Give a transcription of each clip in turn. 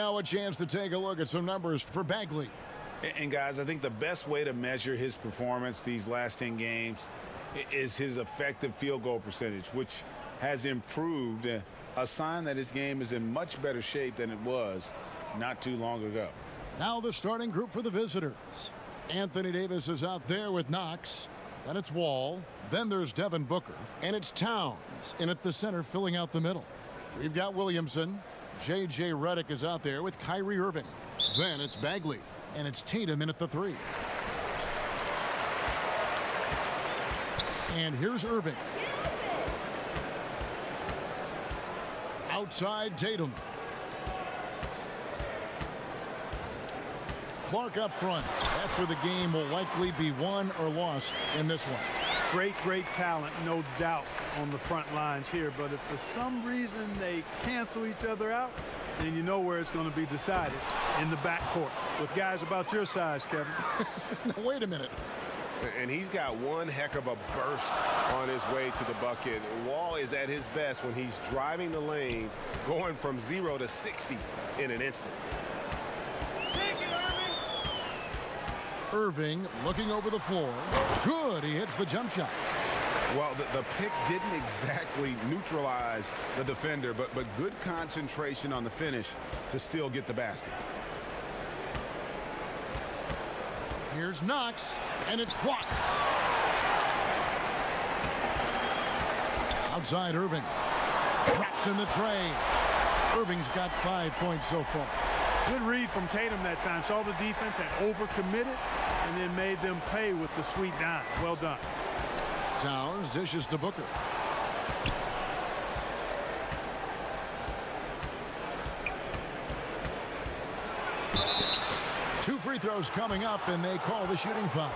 Now a chance to take a look at some numbers for Bagley. And guys, I think the best way to measure his performance these last 10 games is his effective field goal percentage, which has improved, a sign that his game is in much better shape than it was not too long ago. Now the starting group for the visitors. Anthony Davis is out there with Knox. Then it's Wall. Then there's Devin Booker. And it's Towns in at the center filling out the middle. We've got Williamson. J.J. Redick is out there with Kyrie Irving. Then it's Bagley. And it's Tatum in at the 3. And here's Irving. Outside Tatum. Clark up front. That's where the game will likely be won or lost in this one. Great talent, no doubt, on the front lines here. But if for some reason they cancel each other out, then you know where it's going to be decided, in the backcourt with guys about your size, Kevin. Now, wait a minute. And he's got one heck of a burst on his way to the bucket. Wall is at his best when he's driving the lane, going from 0 to 60 in an instant. Irving looking over the floor. Good. He hits the jump shot. Well, the pick didn't exactly neutralize the defender, but good concentration on the finish to still get the basket. Here's Knox, and it's blocked. Outside Irving. Drops in the tray. Irving's got 5 points so far. Good read from Tatum that time. Saw the defense had overcommitted and then made them pay with the sweet dime. Well done. Towns dishes to Booker. Two free throws coming up, and they call the shooting foul.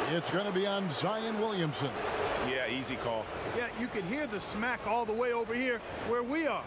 It's going to be on Zion Williamson. Yeah, easy call. Yeah, you can hear the smack all the way over here where we are.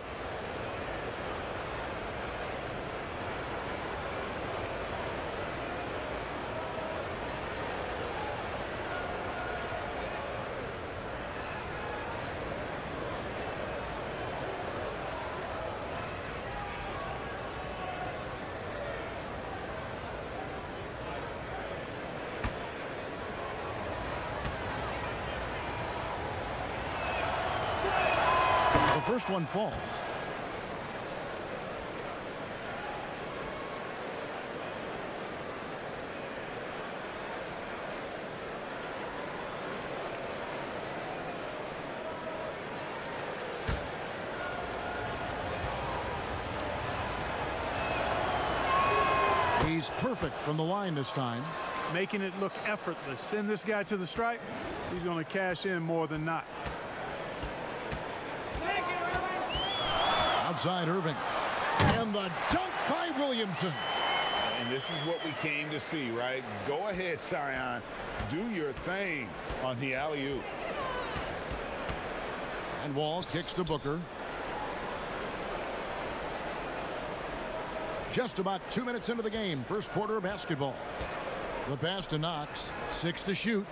The first one falls. He's perfect from the line this time. Making it look effortless. Send this guy to the stripe. He's going to cash in more than not. Outside Irving. And the dunk by Williamson. And this is what we came to see, right? Go ahead, Zion. Do your thing on the alley-oop. And Wall kicks to Booker. Just about 2 minutes into the game. First quarter of basketball. The pass to Knox. 6 to shoot.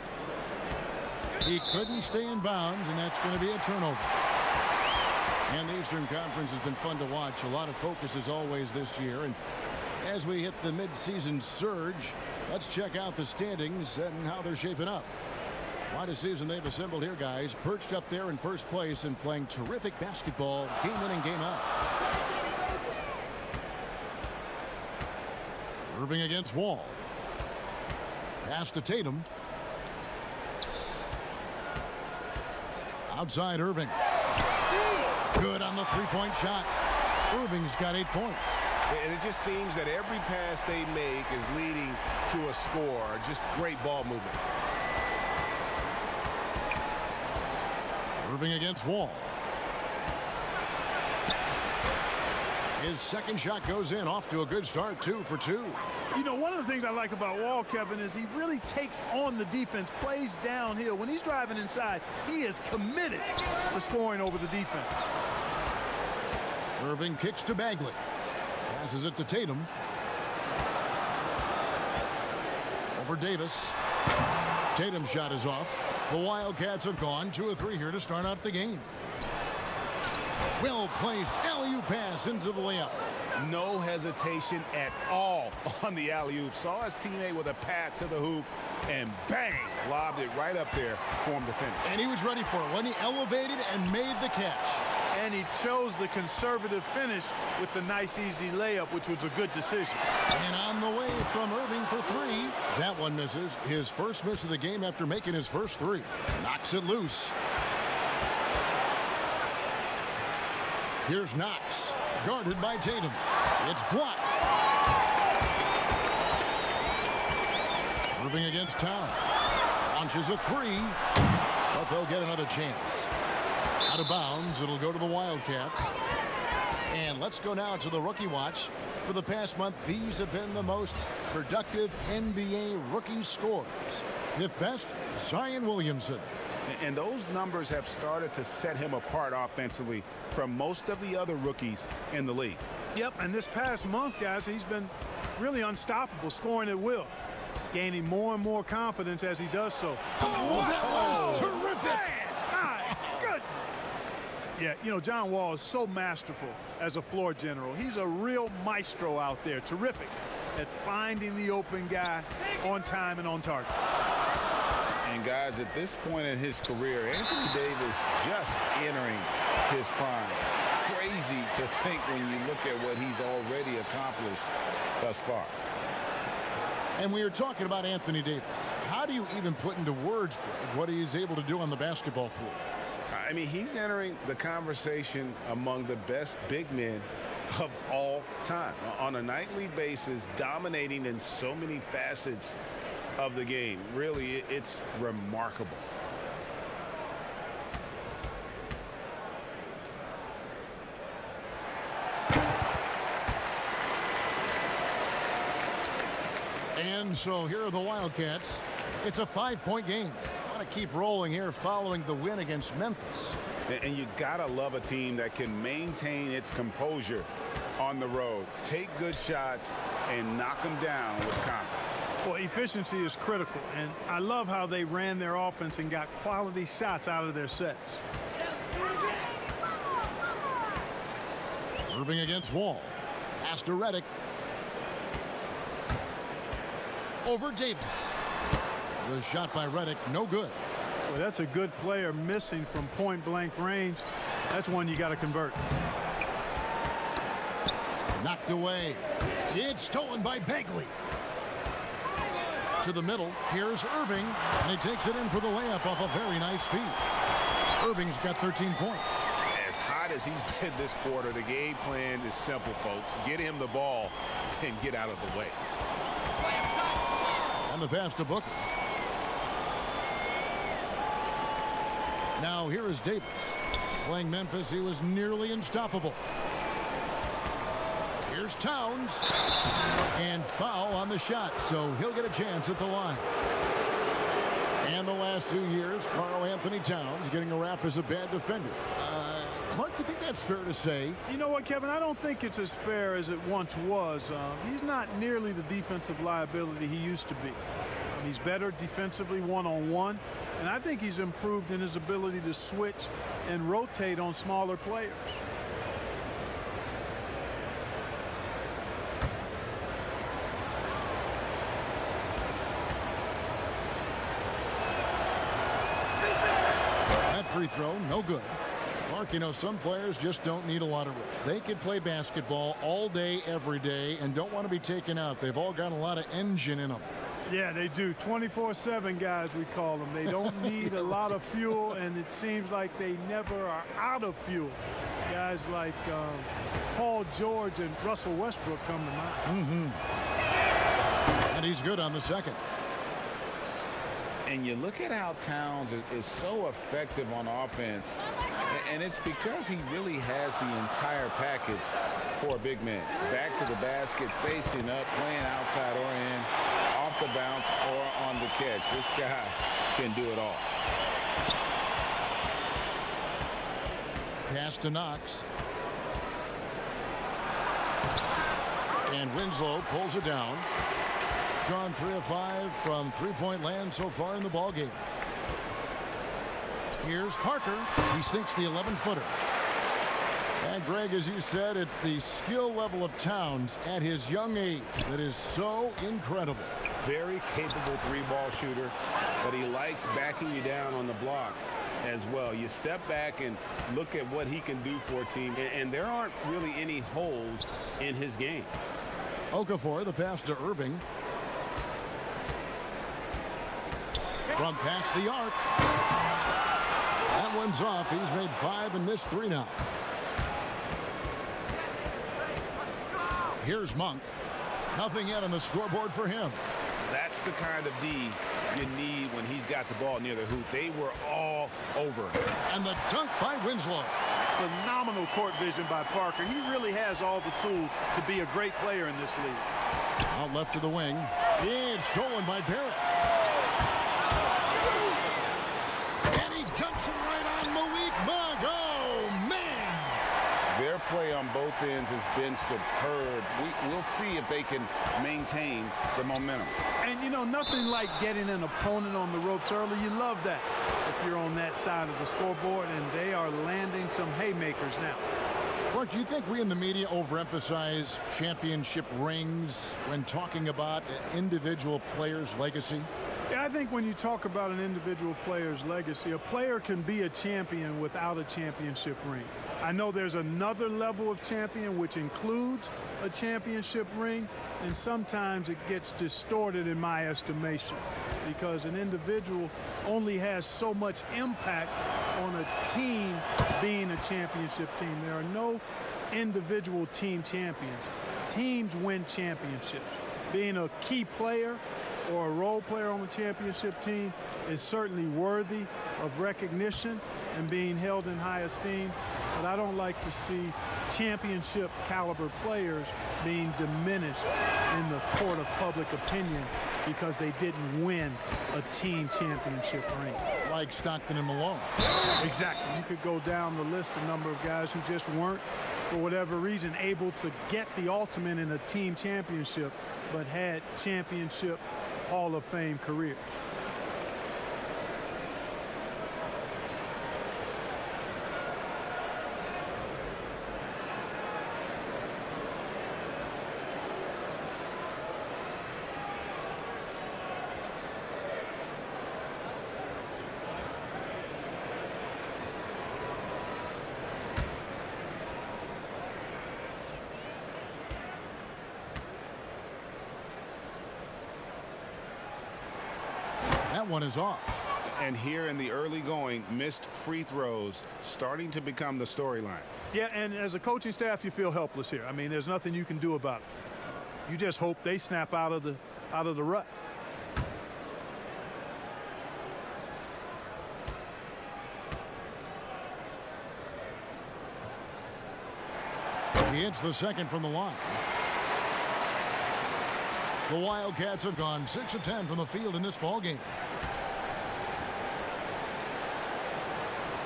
He couldn't stay in bounds, and that's going to be a turnover. And the Eastern Conference has been fun to watch. A lot of focus as always this year. And as we hit the midseason surge, let's check out the standings and how they're shaping up. Quite a season they've assembled here, guys. Perched up there in first place and playing terrific basketball, game in and game out. Irving against Wall. Pass to Tatum. Outside Irving. Good on the three-point shot. Irving's got 8 points. And it just seems that every pass they make is leading to a score. Just great ball movement. Irving against Wall. His second shot goes in, off to a good start, 2 for 2. You know, one of the things I like about Wall, Kevin, is he really takes on the defense, plays downhill. When he's driving inside, he is committed to scoring over the defense. Irving kicks to Bagley. Passes it to Tatum. Over Davis. Tatum's shot is off. The Wildcats have gone 2 of 3 here to start out the game. Well placed alley-oop pass into the layup. No hesitation at all on the alley-oop. Saw his teammate with a path to the hoop, and bang, lobbed it right up there for him to finish. And he was ready for it when he elevated and made the catch. And he chose the conservative finish with the nice, easy layup, which was a good decision. And on the way from Irving for three. That one misses. His first miss of the game after making his first three. Knocks it loose. Here's Knox, guarded by Tatum. It's blocked. Irving against Towns. Launches a three, but they'll get another chance. Out of bounds, it'll go to the Wildcats. And let's go now to the rookie watch. For the past month, these have been the most productive NBA rookie scores. Fifth best, Zion Williamson. And those numbers have started to set him apart offensively from most of the other rookies in the league. Yep, and this past month, guys, he's been really unstoppable, scoring at will, gaining more and more confidence as he does so. Oh, that was terrific! My goodness! Yeah, you know, John Wall is so masterful as a floor general. He's a real maestro out there, terrific at finding the open guy on time and on target. And guys, at this point in his career, Anthony Davis just entering his prime. Crazy to think when you look at what he's already accomplished thus far. And we were talking about Anthony Davis. How do you even put into words, Greg, what he is able to do on the basketball floor? I mean, he's entering the conversation among the best big men of all time. On a nightly basis, dominating in so many facets of the game. Really, it's remarkable. And so here are the Wildcats. It's a 5-point game. Want to keep rolling here following the win against Memphis. And you gotta love a team that can maintain its composure on the road, take good shots, and knock them down with confidence. Well, efficiency is critical, and I love how they ran their offense and got quality shots out of their sets. Irving against Wall. Pass to Redick. Over Davis. The shot by Redick, no good. Well, that's a good player missing from point-blank range. That's one you got to convert. Knocked away. It's stolen by Bagley. To the middle. Here's Irving, and he takes it in for the layup off a very nice feed. Irving's got 13 points. As hot as he's been this quarter, the game plan is simple, folks. Get him the ball and get out of the way. And the pass to Booker. Now here is Davis. Playing Memphis, he was nearly unstoppable. Here's Towns. And foul on the shot, so he'll get a chance at the line. And the last 2 years, Karl Anthony Towns getting a rap as a bad defender. Clark, you think that's fair to say? You know what, Kevin? I don't think it's as fair as it once was. He's not nearly the defensive liability he used to be. He's better defensively one-on-one, and I think he's improved in his ability to switch and rotate on smaller players. That free throw, no good. Mark, you know, some players just don't need a lot of rest. They could play basketball all day, every day, and don't want to be taken out. They've all got a lot of engine in them. Yeah, they do. 24/7 guys, we call them. They don't need a lot of fuel, and it seems like they never are out of fuel. Guys like Paul George and Russell Westbrook come to mind. And he's good on the second. And you look at how Towns is so effective on offense, and it's because he really has the entire package for a big man. Back to the basket, facing up, playing outside or in, off the bounce or on the catch. This guy can do it all. Pass to Knox. And Winslow pulls it down. Gone 3 of 5 from three-point land so far in the ballgame. Here's Parker. He sinks the 11-footer. And Greg, as you said, it's the skill level of Towns at his young age that is so incredible. Very capable three-ball shooter, but he likes backing you down on the block as well. You step back and look at what he can do for a team, and there aren't really any holes in his game. Okafor, the pass to Irving. From past the arc. That one's off. He's made 5 and missed 3 now. Here's Monk. Nothing yet on the scoreboard for him. That's the kind of D you need when he's got the ball near the hoop. They were all over. And the dunk by Winslow. Phenomenal court vision by Parker. He really has all the tools to be a great player in this league. Out left to the wing. It's stolen by Barrett. And he dumps it right on Malik Monk. Oh, man. Their play on both ends has been superb. We'll see if they can maintain the momentum. And, you know, nothing like getting an opponent on the ropes early. You love that if you're on that side of the scoreboard, and they are landing some haymakers now. Frank, do you think we in the media overemphasize championship rings when talking about an individual player's legacy? Yeah, I think when you talk about an individual player's legacy, a player can be a champion without a championship ring. I know there's another level of champion which includes a championship ring, and sometimes it gets distorted in my estimation because an individual only has so much impact on a team being a championship team. There are no individual team champions. Teams win championships. Being a key player or a role player on a championship team is certainly worthy of recognition and being held in high esteem, but I don't like to see championship caliber players being diminished in the court of public opinion because they didn't win a team championship ring. Like Stockton and Malone. Exactly. You could go down the list, a number of guys who just weren't, for whatever reason, able to get the ultimate in a team championship, but had championship Hall of Fame careers. That one is off. And here in the early going, missed free throws starting to become the storyline. Yeah, and as a coaching staff, you feel helpless here. I mean, there's nothing you can do about it. You just hope they snap out of the rut. He hits the second from the line. The Wildcats have gone 6 of 10 from the field in this ballgame.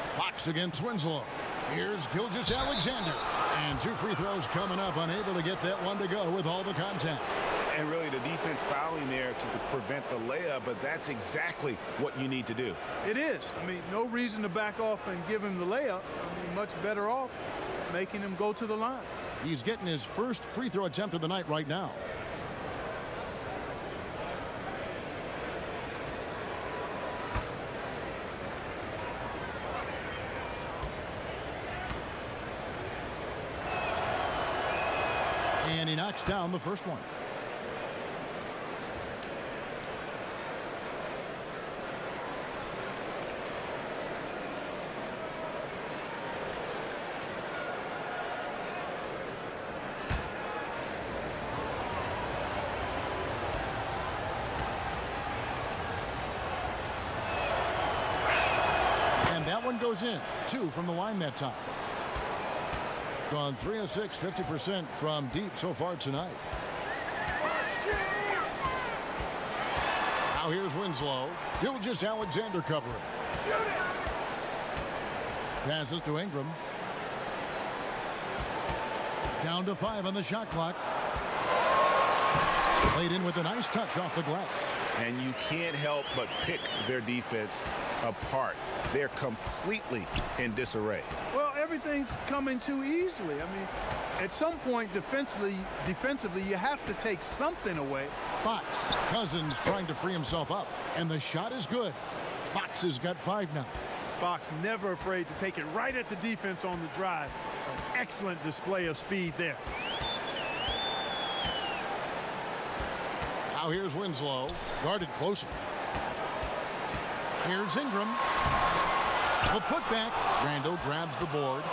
Fox against Winslow. Here's Gilgeous-Alexander. And 2 free throws coming up, unable to get that one to go with all the contact. And really the defense fouling there to prevent the layup, but that's exactly what you need to do. It is. I mean, no reason to back off and give him the layup. I mean, much better off making him go to the line. He's getting his first free throw attempt of the night right now. And he knocks down the first one. And that one goes in. 2 from the line that time. Gone 3 of 6, 50% from deep so far tonight. Now here's Winslow. Gilgeous-Alexander covering. Passes to Ingram. Down to 5 on the shot clock. Played in with a nice touch off the glass. And you can't help but pick their defense apart. They're completely in disarray. Well, everything's coming too easily. I mean, at some point defensively, you have to take something away. Fox. Cousins trying to free himself up. And the shot is good. Fox has got 5 now. Fox never afraid to take it right at the defense on the drive. An excellent display of speed there. Now here's Winslow. Guarded closer. Here's Ingram. The putback. Randall grabs the board.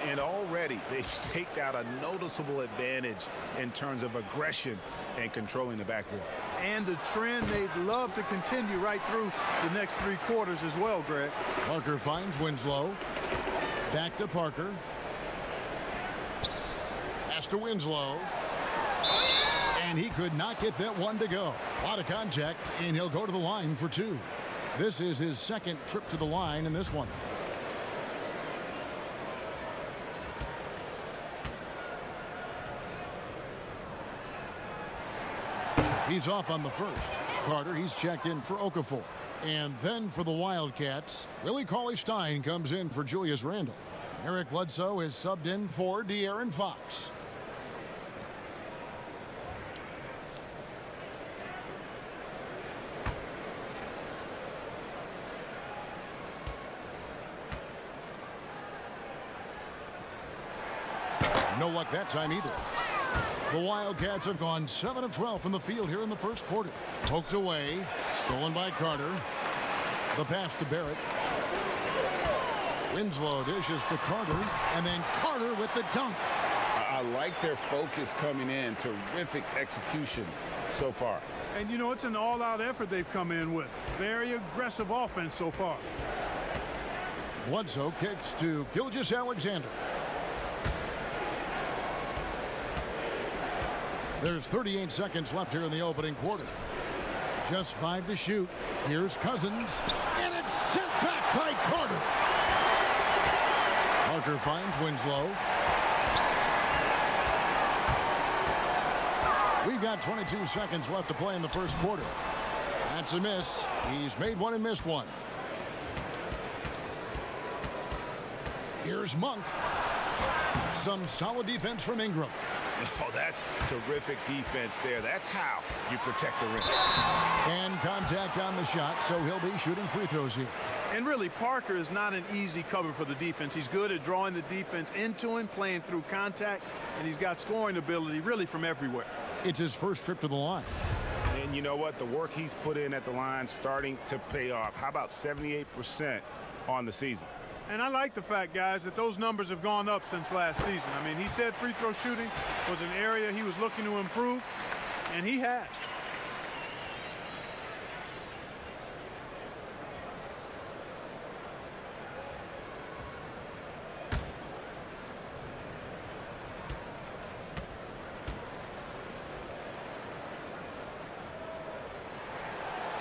And already they've staked out a noticeable advantage in terms of aggression and controlling the backboard. And a trend they'd love to continue right through the next 3 quarters as well, Greg. Parker finds Winslow. Back to Parker. Pass to Winslow. And he could not get that one to go. A lot of contact, and he'll go to the line for 2. This is his 2nd trip to the line in this one. He's off on the first. Carter, he's checked in for Okafor. And then for the Wildcats, Willie Cauley-Stein comes in for Julius Randle. Eric Bledsoe is subbed in for De'Aaron Fox. No luck that time either. The Wildcats have gone 7 of 12 from the field here in the first quarter. Poked away. Stolen by Carter. The pass to Barrett. Winslow dishes to Carter. And then Carter with the dunk. I like their focus coming in. Terrific execution so far. And, you know, it's an all-out effort they've come in with. Very aggressive offense so far. Bledsoe kicks to Gilgeous-Alexander. There's 38 seconds left here in the opening quarter. Just 5 to shoot. Here's Cousins. And it's sent back by Carter. Parker finds Winslow. We've got 22 seconds left to play in the first quarter. That's a miss. He's made one and missed one. Here's Monk. Some solid defense from Ingram. Oh, that's terrific defense there. That's how you protect the rim. And contact on the shot, so he'll be shooting free throws here. And really, Parker is not an easy cover for the defense. He's good at drawing the defense into him, playing through contact, and he's got scoring ability really from everywhere. It's his first trip to the line. And you know what? The work he's put in at the line starting to pay off. How about 78% on the season? And I like the fact, guys, that those numbers have gone up since last season. I mean, he said free throw shooting was an area he was looking to improve, and he has.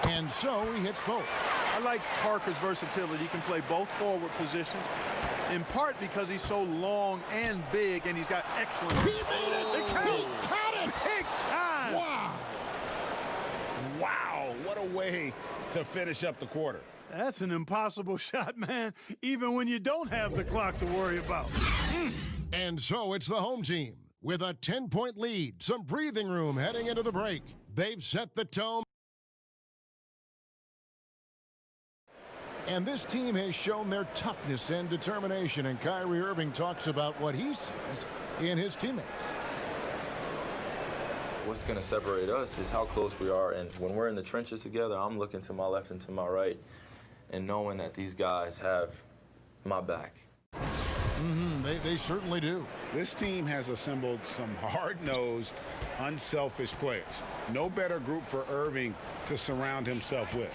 And so he hits both. I like Parker's versatility. He can play both forward positions, in part because he's so long and big, and he's got excellent. He made it! He caught it! Big time! Wow! Wow, what a way to finish up the quarter. That's an impossible shot, man, even when you don't have the clock to worry about. And so it's the home team with a 10-point lead, some breathing room heading into the break. They've set the tone. And this team has shown their toughness and determination, and Kyrie Irving talks about what he sees in his teammates. What's going to separate us is how close we are, and when we're in the trenches together, I'm looking to my left and to my right and knowing that these guys have my back. They certainly do. This team has assembled some hard-nosed, unselfish players. No better group for Irving to surround himself with.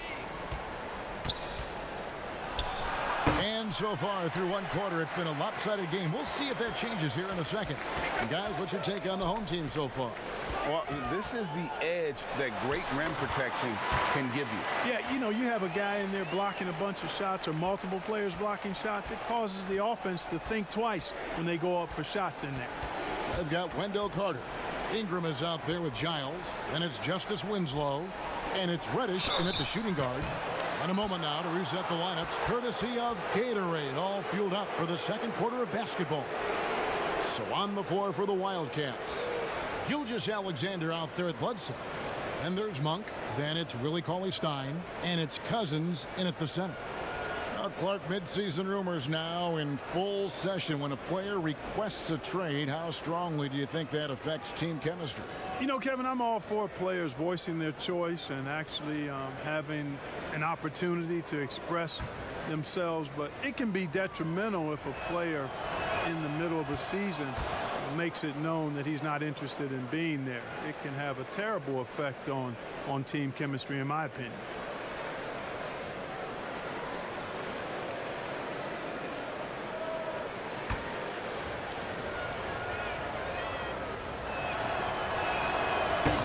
And so far through one quarter, it's been a lopsided game. We'll see if that changes here in a second. And guys, what's your take on the home team so far? Well, this is the edge that great rim protection can give you. Yeah, you know, you have a guy in there blocking a bunch of shots or multiple players blocking shots. It causes the offense to think twice when they go up for shots in there. They've got Wendell Carter. Ingram is out there with Giles. And it's Justice Winslow. And it's Reddish in at the shooting guard. And a moment now to reset the lineups, courtesy of Gatorade, all fueled up for the second quarter of basketball. So on the floor for the Wildcats, Gilgeous-Alexander out there at Bledsoe. And there's Monk. Then it's Willie Cauley-Stein. And it's Cousins in at the center. Clark, midseason rumors now in full session. When a player requests a trade, how strongly do you think that affects team chemistry? You know, Kevin, I'm all for players voicing their choice and actually having an opportunity to express themselves, but it can be detrimental if a player in the middle of a season makes it known that he's not interested in being there. It can have a terrible effect on team chemistry, in my opinion.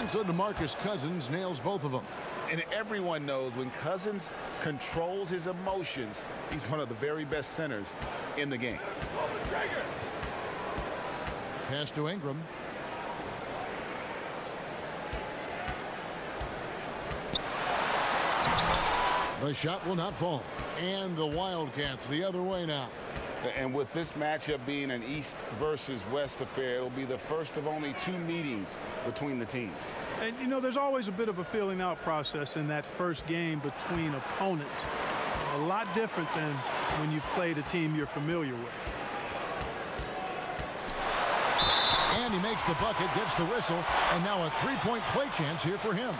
So DeMarcus Cousins nails both of them. And everyone knows when Cousins controls his emotions, he's one of the very best centers in the game. Pass to Ingram. The shot will not fall. And the Wildcats the other way now. And with this matchup being an East versus West affair, it will be the first of only 2 meetings between the teams. And, you know, there's always a bit of a filling out process in that first game between opponents. A lot different than when you've played a team you're familiar with. And he makes the bucket, gets the whistle, and now a three-point play chance here for him.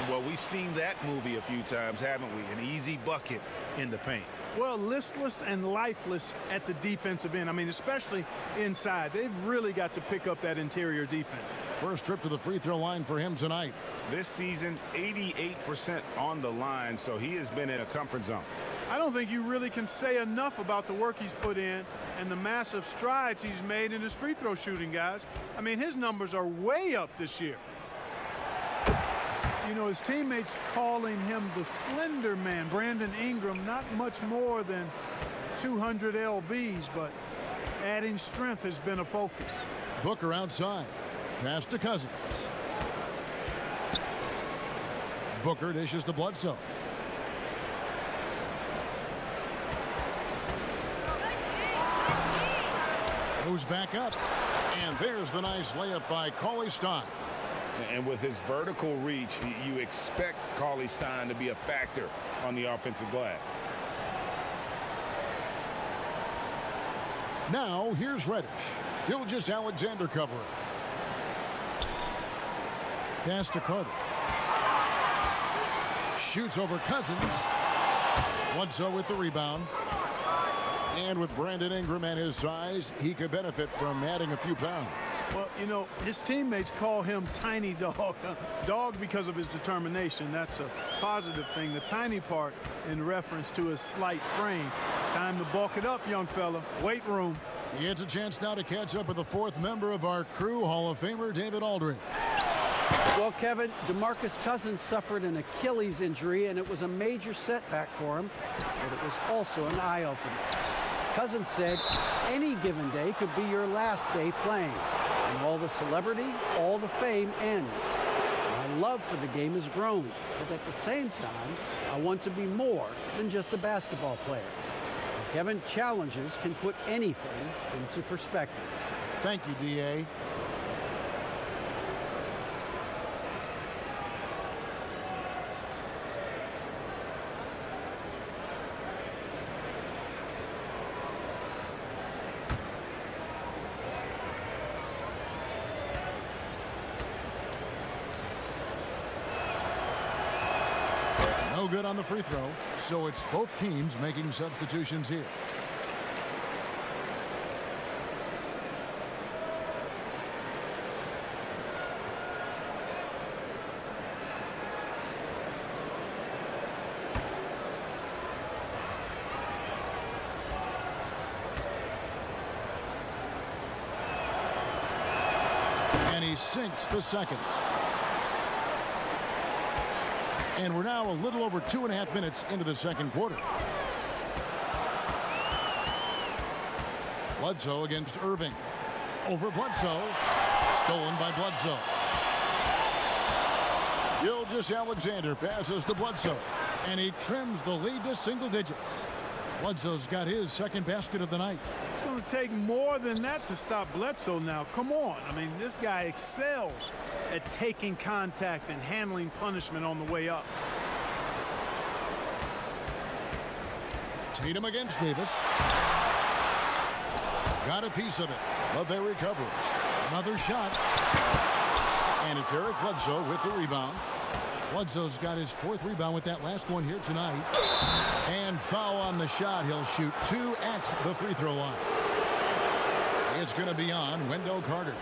Well, we've seen that movie a few times, haven't we? An easy bucket in the paint. Well, listless and lifeless at the defensive end. I mean, especially inside. They've really got to pick up that interior defense. First trip to the free throw line for him tonight. This season, 88% on the line, so he has been in a comfort zone. I don't think you really can say enough about the work he's put in and the massive strides he's made in his free throw shooting, guys. I mean, his numbers are way up this year. You know, his teammates calling him the slender man. Brandon Ingram, not much more than 200 lbs, but adding strength has been a focus. Booker outside. Pass to Cousins. Booker dishes to Bledsoe. Goes back up. And there's the nice layup by Cauley-Stein. And with his vertical reach, you expect Cauley-Stein to be a factor on the offensive glass. Now, here's Reddish. Gilgeous-Alexander covering. Pass to Carter. Shoots over Cousins. Bledsoe with the rebound. And with Brandon Ingram and his size, he could benefit from adding a few pounds. Well, you know, his teammates call him Tiny Dog. Dog because of his determination. That's a positive thing. The tiny part in reference to his slight frame. Time to bulk it up, young fella. Weight room. He gets a chance now to catch up with the 4th member of our crew, Hall of Famer David Aldridge. Well, Kevin, DeMarcus Cousins suffered an Achilles injury, and it was a major setback for him, but it was also an eye-opener. Cousins said, any given day could be your last day playing. And all the celebrity, all the fame ends. My love for the game has grown, but at the same time, I want to be more than just a basketball player. And Kevin, challenges can put anything into perspective. Thank you, D.A. No good on the free throw, so it's both teams making substitutions here. And he sinks the second. And we're now a little over 2.5 minutes into the second quarter. Bledsoe against Irving. Over Bledsoe. Stolen by Bledsoe. Gilgeous-Alexander passes to Bledsoe, and he trims the lead to single digits. Bledsoe's got his second basket of the night. It's going to take more than that to stop Bledsoe now. Come on. I mean, this guy excels at taking contact and handling punishment on the way up. Tatum against Davis. Got a piece of it, but they recover it. Another shot. And it's Eric Bledsoe with the rebound. Bledsoe's got his fourth rebound with that last one here tonight. And foul on the shot. He'll shoot 2 at the free throw line. It's going to be on Wendell Carter.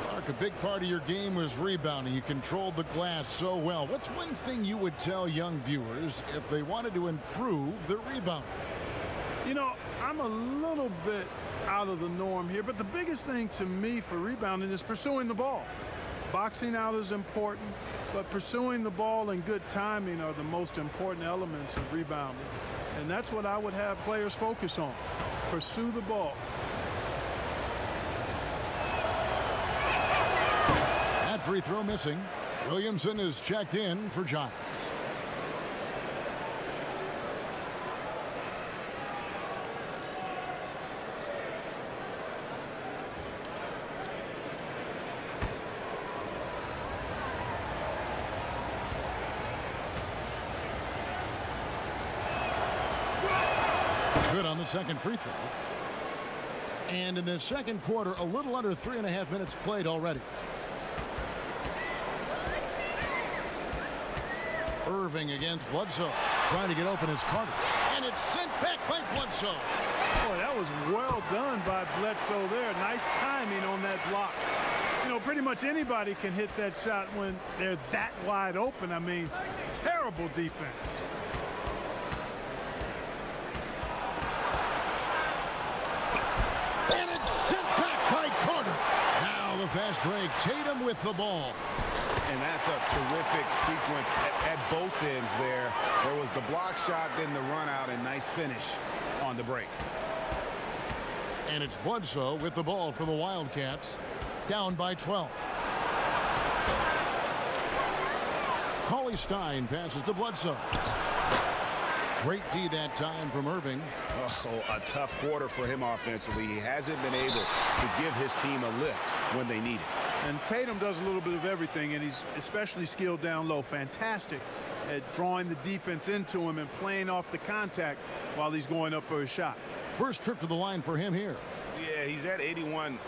Mark, a big part of your game was rebounding. You controlled the glass so well. What's one thing you would tell young viewers if they wanted to improve their rebound? You know, I'm a little bit out of the norm here, but the biggest thing to me for rebounding is pursuing the ball. Boxing out is important, but pursuing the ball and good timing are the most important elements of rebounding. And that's what I would have players focus on. Pursue the ball. That free throw missing. Williamson is checked in for Giants. Good on the second free throw. And in the second quarter, a little under 3.5 minutes played already. Irving against Bledsoe. Trying to get open is Carter. And it's sent back by Bledsoe. Boy, that was well done by Bledsoe there. Nice timing on that block. You know, pretty much anybody can hit that shot when they're that wide open. I mean, terrible defense. And it's sent back by Carter. Now the fast break. Tatum with the ball. And that's a terrific sequence at both ends there. There was the block shot, then the run out, and nice finish on the break. And it's Bledsoe with the ball for the Wildcats. Down by 12. Cauley Stein passes to Bledsoe. Great D that time from Irving. Oh, a tough quarter for him offensively. He hasn't been able to give his team a lift when they need it. And Tatum does a little bit of everything, and he's especially skilled down low. Fantastic at drawing the defense into him and playing off the contact while he's going up for a shot. First trip to the line for him here. Yeah, he's at 81%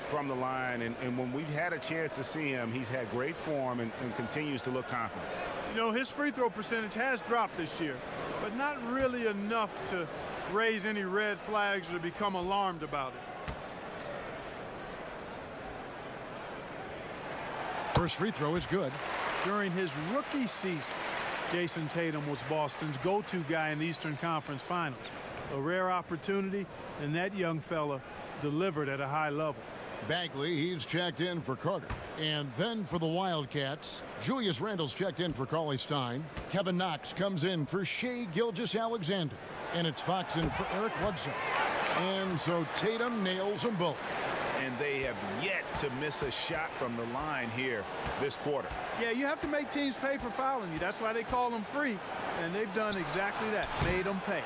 from the line, and when we've had a chance to see him, he's had great form and continues to look confident. You know, his free throw percentage has dropped this year, but not really enough to raise any red flags or become alarmed about it. First free throw is good. During his rookie season, Jason Tatum was Boston's go-to guy in the Eastern Conference Finals. A rare opportunity, and that young fella delivered at a high level. Bagley, he's checked in for Carter. And then for the Wildcats, Julius Randle's checked in for Cauley Stein. Kevin Knox comes in for Shai Gilgeous-Alexander. And it's Fox in for Eric Bledsoe. And so Tatum nails them both. And they have yet to miss a shot from the line here this quarter. Yeah, you have to make teams pay for fouling you. That's why they call them free. And they've done exactly that, made them pay.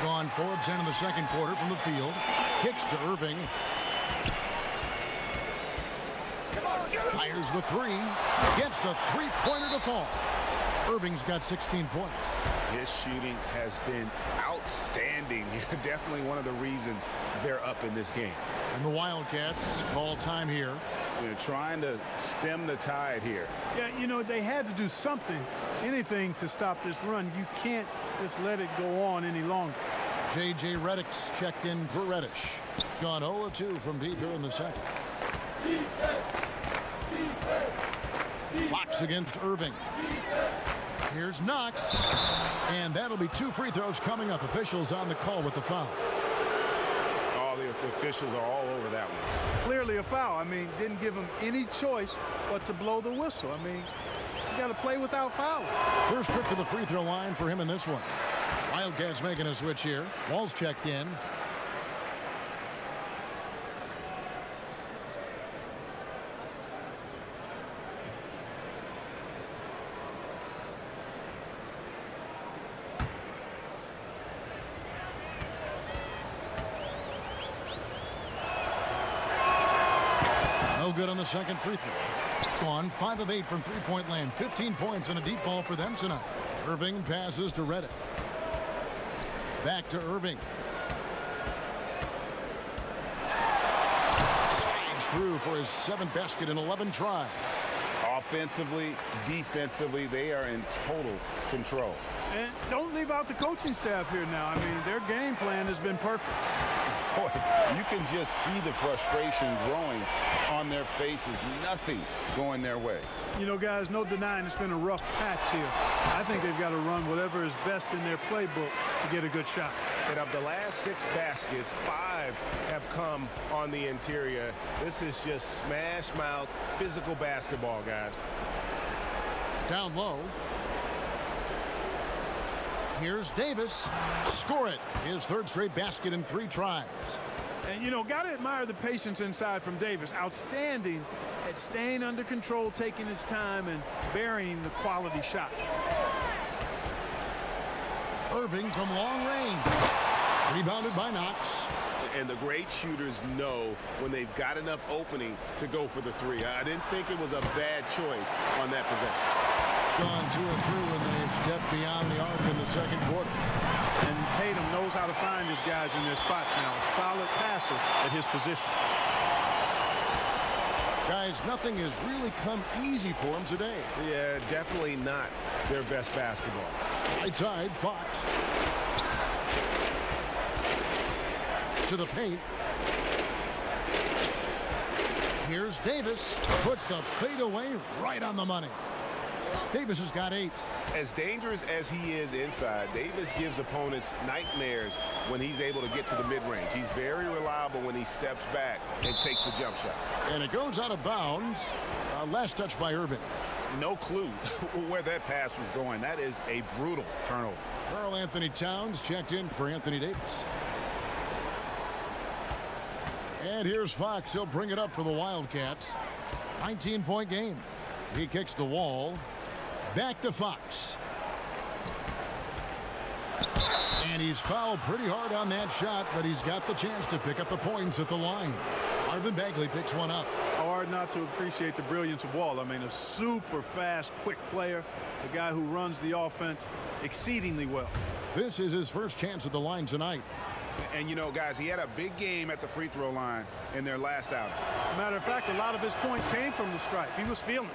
Gone forward 10 in the second quarter from the field. Kicks to Irving. Fires the three. Gets the three-pointer to fall. Irving's got 16 points. His shooting has been outstanding. Definitely one of the reasons they're up in this game. And the Wildcats call time here. They're trying to stem the tide here. Yeah, you know, they had to do something, anything to stop this run. You can't just let it go on any longer. J.J. Redick's checked in for Reddish. Gone 0-2 from deep here in the second. Fox against Irving. Here's Knox. And that'll be 2 free throws coming up. Officials on the call with the foul. All the officials are all over that one. Clearly a foul. I mean, didn't give him any choice but to blow the whistle. I mean, you got to play without fouling. First trip to the free throw line for him in this one. Wildcats making a switch here. Wall's checked in. No good on the second free throw. Gone 5 of 8 from three-point land. 15 points and a deep ball for them tonight. Irving passes to Reddick. Back to Irving. Slides through for his 7th basket in 11 tries. Offensively, defensively, they are in total control. And don't leave out the coaching staff here now. I mean, their game plan has been perfect. Boy, you can just see the frustration growing on their faces. Nothing going their way. You know, guys, no denying it's been a rough patch here. I think they've got to run whatever is best in their playbook to get a good shot. And of the last 6 baskets, 5 have come on the interior. This is just smash mouth, physical basketball, guys. Down low. Here's Davis. Score it. His 3rd straight basket in 3 tries. And, you know, got to admire the patience inside from Davis. Outstanding at staying under control, taking his time, and burying the quality shot. Irving from long range. Rebounded by Knox. And the great shooters know when they've got enough opening to go for the 3. I didn't think it was a bad choice on that possession. Gone 2 or 3 when they've stepped beyond the arc in the second quarter. And Tatum knows how to find his guys in their spots now. A solid passer at his position. Guys, nothing has really come easy for him today. Yeah, definitely not their best basketball. Right side, Fox. To the paint. Here's Davis. Puts the fadeaway right on the money. Davis has got 8. As dangerous as he is inside, Davis gives opponents nightmares when he's able to get to the mid-range. He's very reliable when he steps back and takes the jump shot. And it goes out of bounds. Last touch by Irving. No clue where that pass was going. That is a brutal turnover. Karl Anthony Towns checked in for Anthony Davis. And here's Fox. He'll bring it up for the Wildcats. 19-point game. He kicks the wall. Back to Fox. And he's fouled pretty hard on that shot, but he's got the chance to pick up the points at the line. Marvin Bagley picks one up. Hard not to appreciate the brilliance of Wall. I mean, a super fast, quick player. A guy who runs the offense exceedingly well. This is his first chance at the line tonight. And, you know, guys, he had a big game at the free throw line in their last outing. Matter of fact, a lot of his points came from the stripe. He was feeling it.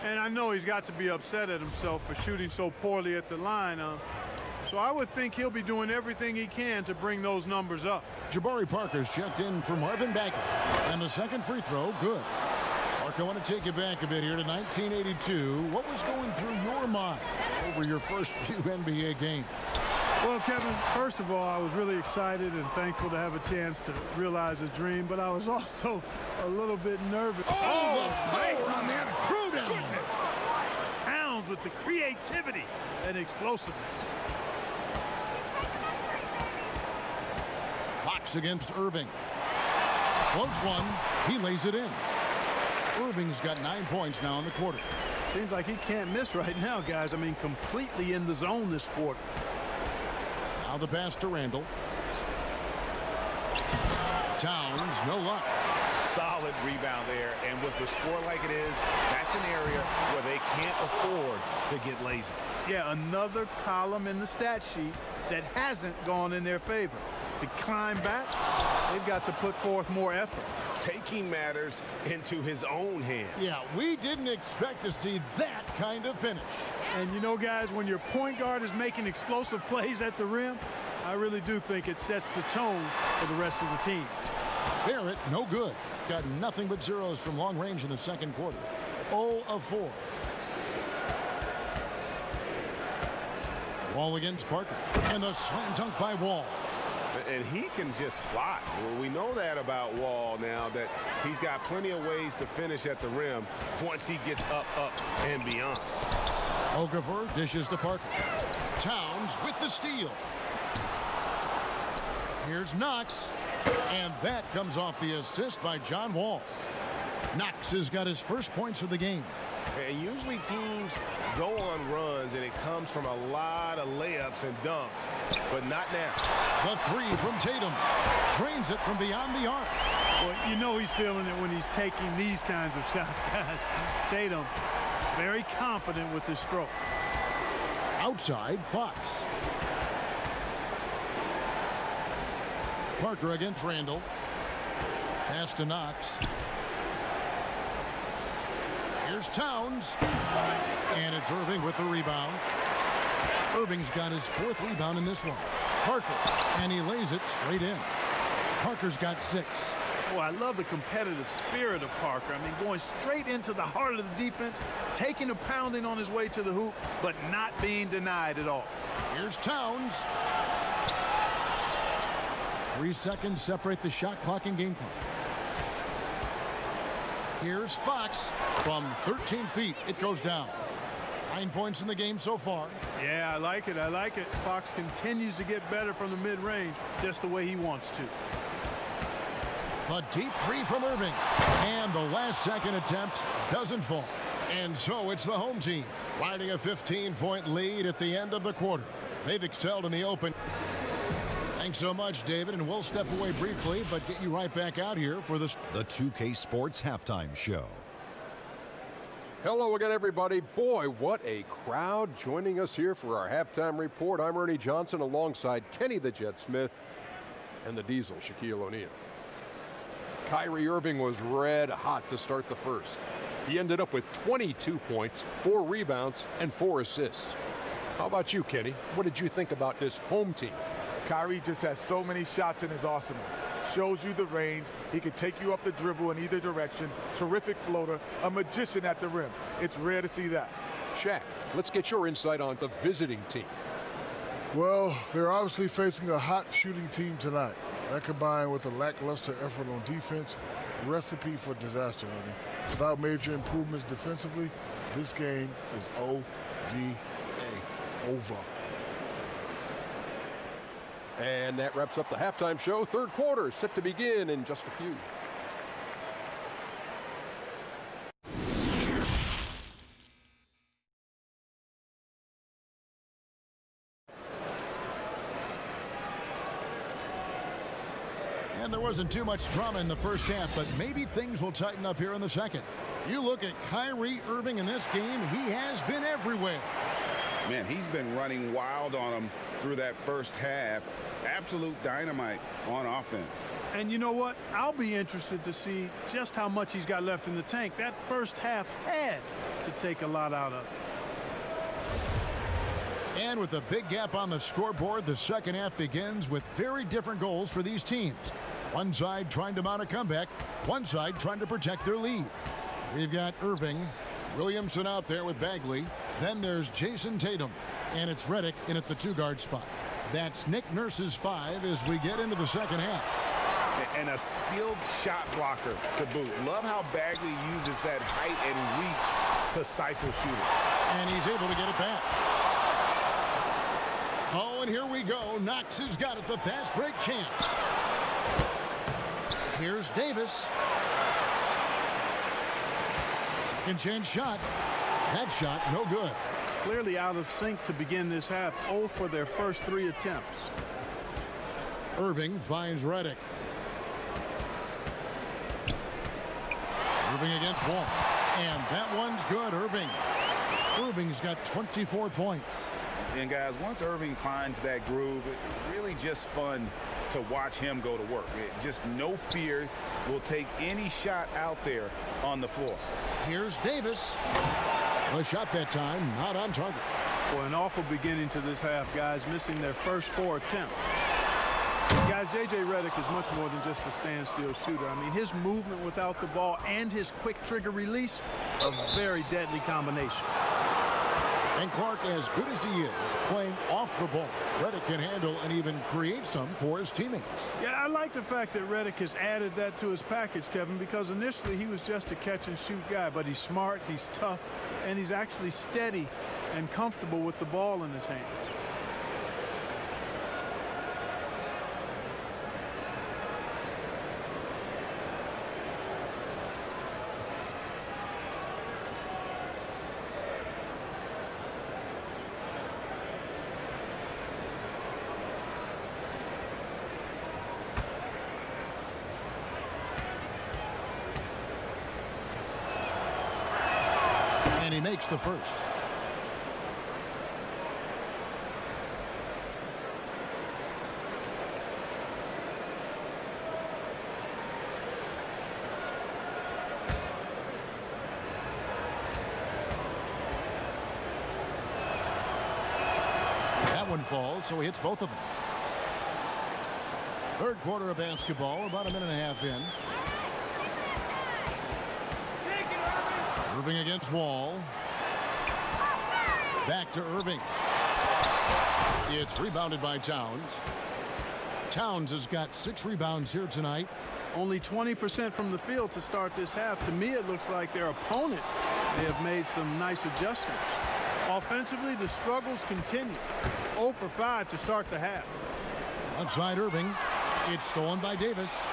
And I know he's got to be upset at himself for shooting so poorly at the line. So I would think he'll be doing everything he can to bring those numbers up. Jabari Parker's checked in for Marvin Bagley. And the second free throw, good. Mark, I want to take you back a bit here to 1982. What was going through your mind over your first few NBA games? Well, Kevin, first of all, I was really excited and thankful to have a chance to realize a dream, but I was also a little bit nervous. Oh, the power on that throwdown! Towns with the creativity and explosiveness. Fox against Irving. Floats one. He lays it in. Irving's got 9 points now in the quarter. Seems like he can't miss right now, guys. I mean, completely in the zone this quarter. Now the pass to Randall. Towns, no luck. Solid rebound there, and with the score like it is, that's an area where they can't afford to get lazy. Yeah, another column in the stat sheet that hasn't gone in their favor. To climb back, they've got to put forth more effort. Taking matters into his own hands. Yeah, we didn't expect to see that kind of finish. And you know, guys, when your point guard is making explosive plays at the rim, I really do think it sets the tone for the rest of the team. Barrett, no good. Got nothing but zeros from long range in the second quarter. 0 of 4. Wall against Parker. And the slam dunk by Wall. And he can just fly. Well, we know that about Wall now, that he's got plenty of ways to finish at the rim once he gets up, and beyond. Okafor dishes to Parker. Towns with the steal. Here's Knox. And that comes off the assist by John Wall. Knox has got his first points of the game. And usually teams go on runs, and it comes from a lot of layups and dunks, but not now. The three from Tatum. Drains it from beyond the arc. Well, you know he's feeling it when he's taking these kinds of shots, guys. Tatum, very confident with his stroke. Outside, Fox. Parker against Randall. Pass to Knox. Here's Towns. And it's Irving with the rebound. Irving's got his 4th rebound in this one. Parker, and he lays it straight in. Parker's got 6. Oh, I love the competitive spirit of Parker. I mean, going straight into the heart of the defense, taking a pounding on his way to the hoop, but not being denied at all. Here's Towns. 3 seconds separate the shot clock and game clock. Here's Fox from 13 feet. It goes down. 9 points in the game so far. Yeah, I like it. I like it. Fox continues to get better from the mid-range just the way he wants to. A deep 3 from Irving. And the last second attempt doesn't fall. And so it's the home team riding a 15-point lead at the end of the quarter. They've excelled in the open. Thanks so much, David, and we'll step away briefly, but get you right back out here for the 2K Sports Halftime Show. Hello again, everybody. Boy, what a crowd joining us here for our halftime report. I'm Ernie Johnson alongside Kenny the Jet Smith and the Diesel, Shaquille O'Neal. Kyrie Irving was red hot to start the first. He ended up with 22 points, 4 rebounds, and 4 assists. How about you, Kenny? What did you think about this home team? Kyrie just has so many shots in his arsenal. Shows you the range. He can take you up the dribble in either direction. Terrific floater. A magician at the rim. It's rare to see that. Shaq, let's get your insight on the visiting team. Well, they're obviously facing a hot shooting team tonight. That combined with a lackluster effort on defense, recipe for disaster, Ernie. Without major improvements defensively, this game is over. And that wraps up the halftime show. Third quarter is set to begin in just a few. And there wasn't too much drama in the first half, but maybe things will tighten up here in the second. You look at Kyrie Irving in this game, he has been everywhere. Man, he's been running wild on him through that first half. Absolute dynamite on offense. And you know what? I'll be interested to see just how much he's got left in the tank. That first half had to take a lot out of it. And with a big gap on the scoreboard, the second half begins with very different goals for these teams. One side trying to mount a comeback, one side trying to protect their lead. We've got Irving, Williamson out there with Bagley. Then there's Jason Tatum, and it's Redick in at the 2-guard spot. That's Nick Nurse's 5 as we get into the second half. And a skilled shot blocker to boot. Love how Bagley uses that height and reach to stifle shooting. And he's able to get it back. Oh, and here we go. Knox has got it, the fast break chance. Here's Davis. Second chance shot. That shot, no good. Clearly out of sync to begin this half. 0 for their first 3 attempts. Irving finds Redick. Irving against Wall. And that one's good, Irving. Irving's got 24 points. And guys, once Irving finds that groove, it's really just fun to watch him go to work. Just no fear, will take any shot out there on the floor. Here's Davis. The shot that time not on target. Well, an awful beginning to this half, guys, missing their first 4 attempts. Guys, J.J. Redick is much more than just a standstill shooter. I mean, his movement without the ball and his quick trigger release, a very deadly combination. And Clark, as good as he is, playing off the ball, Redick can handle and even create some for his teammates. Yeah, I like the fact that Redick has added that to his package, Kevin, because initially he was just a catch-and-shoot guy, but he's smart, he's tough, and he's actually steady and comfortable with the ball in his hands. And he makes the first. That one falls, so he hits both of them. Third quarter of basketball, about a minute and a half in. Irving against Wall. Back to Irving. It's rebounded by Towns. Towns has got 6 rebounds here tonight. Only 20% from the field to start this half. To me, it looks like their opponent may have made some nice adjustments. Offensively, the struggles continue. 0 for 5 to start the half. Outside Irving. It's stolen by Davis.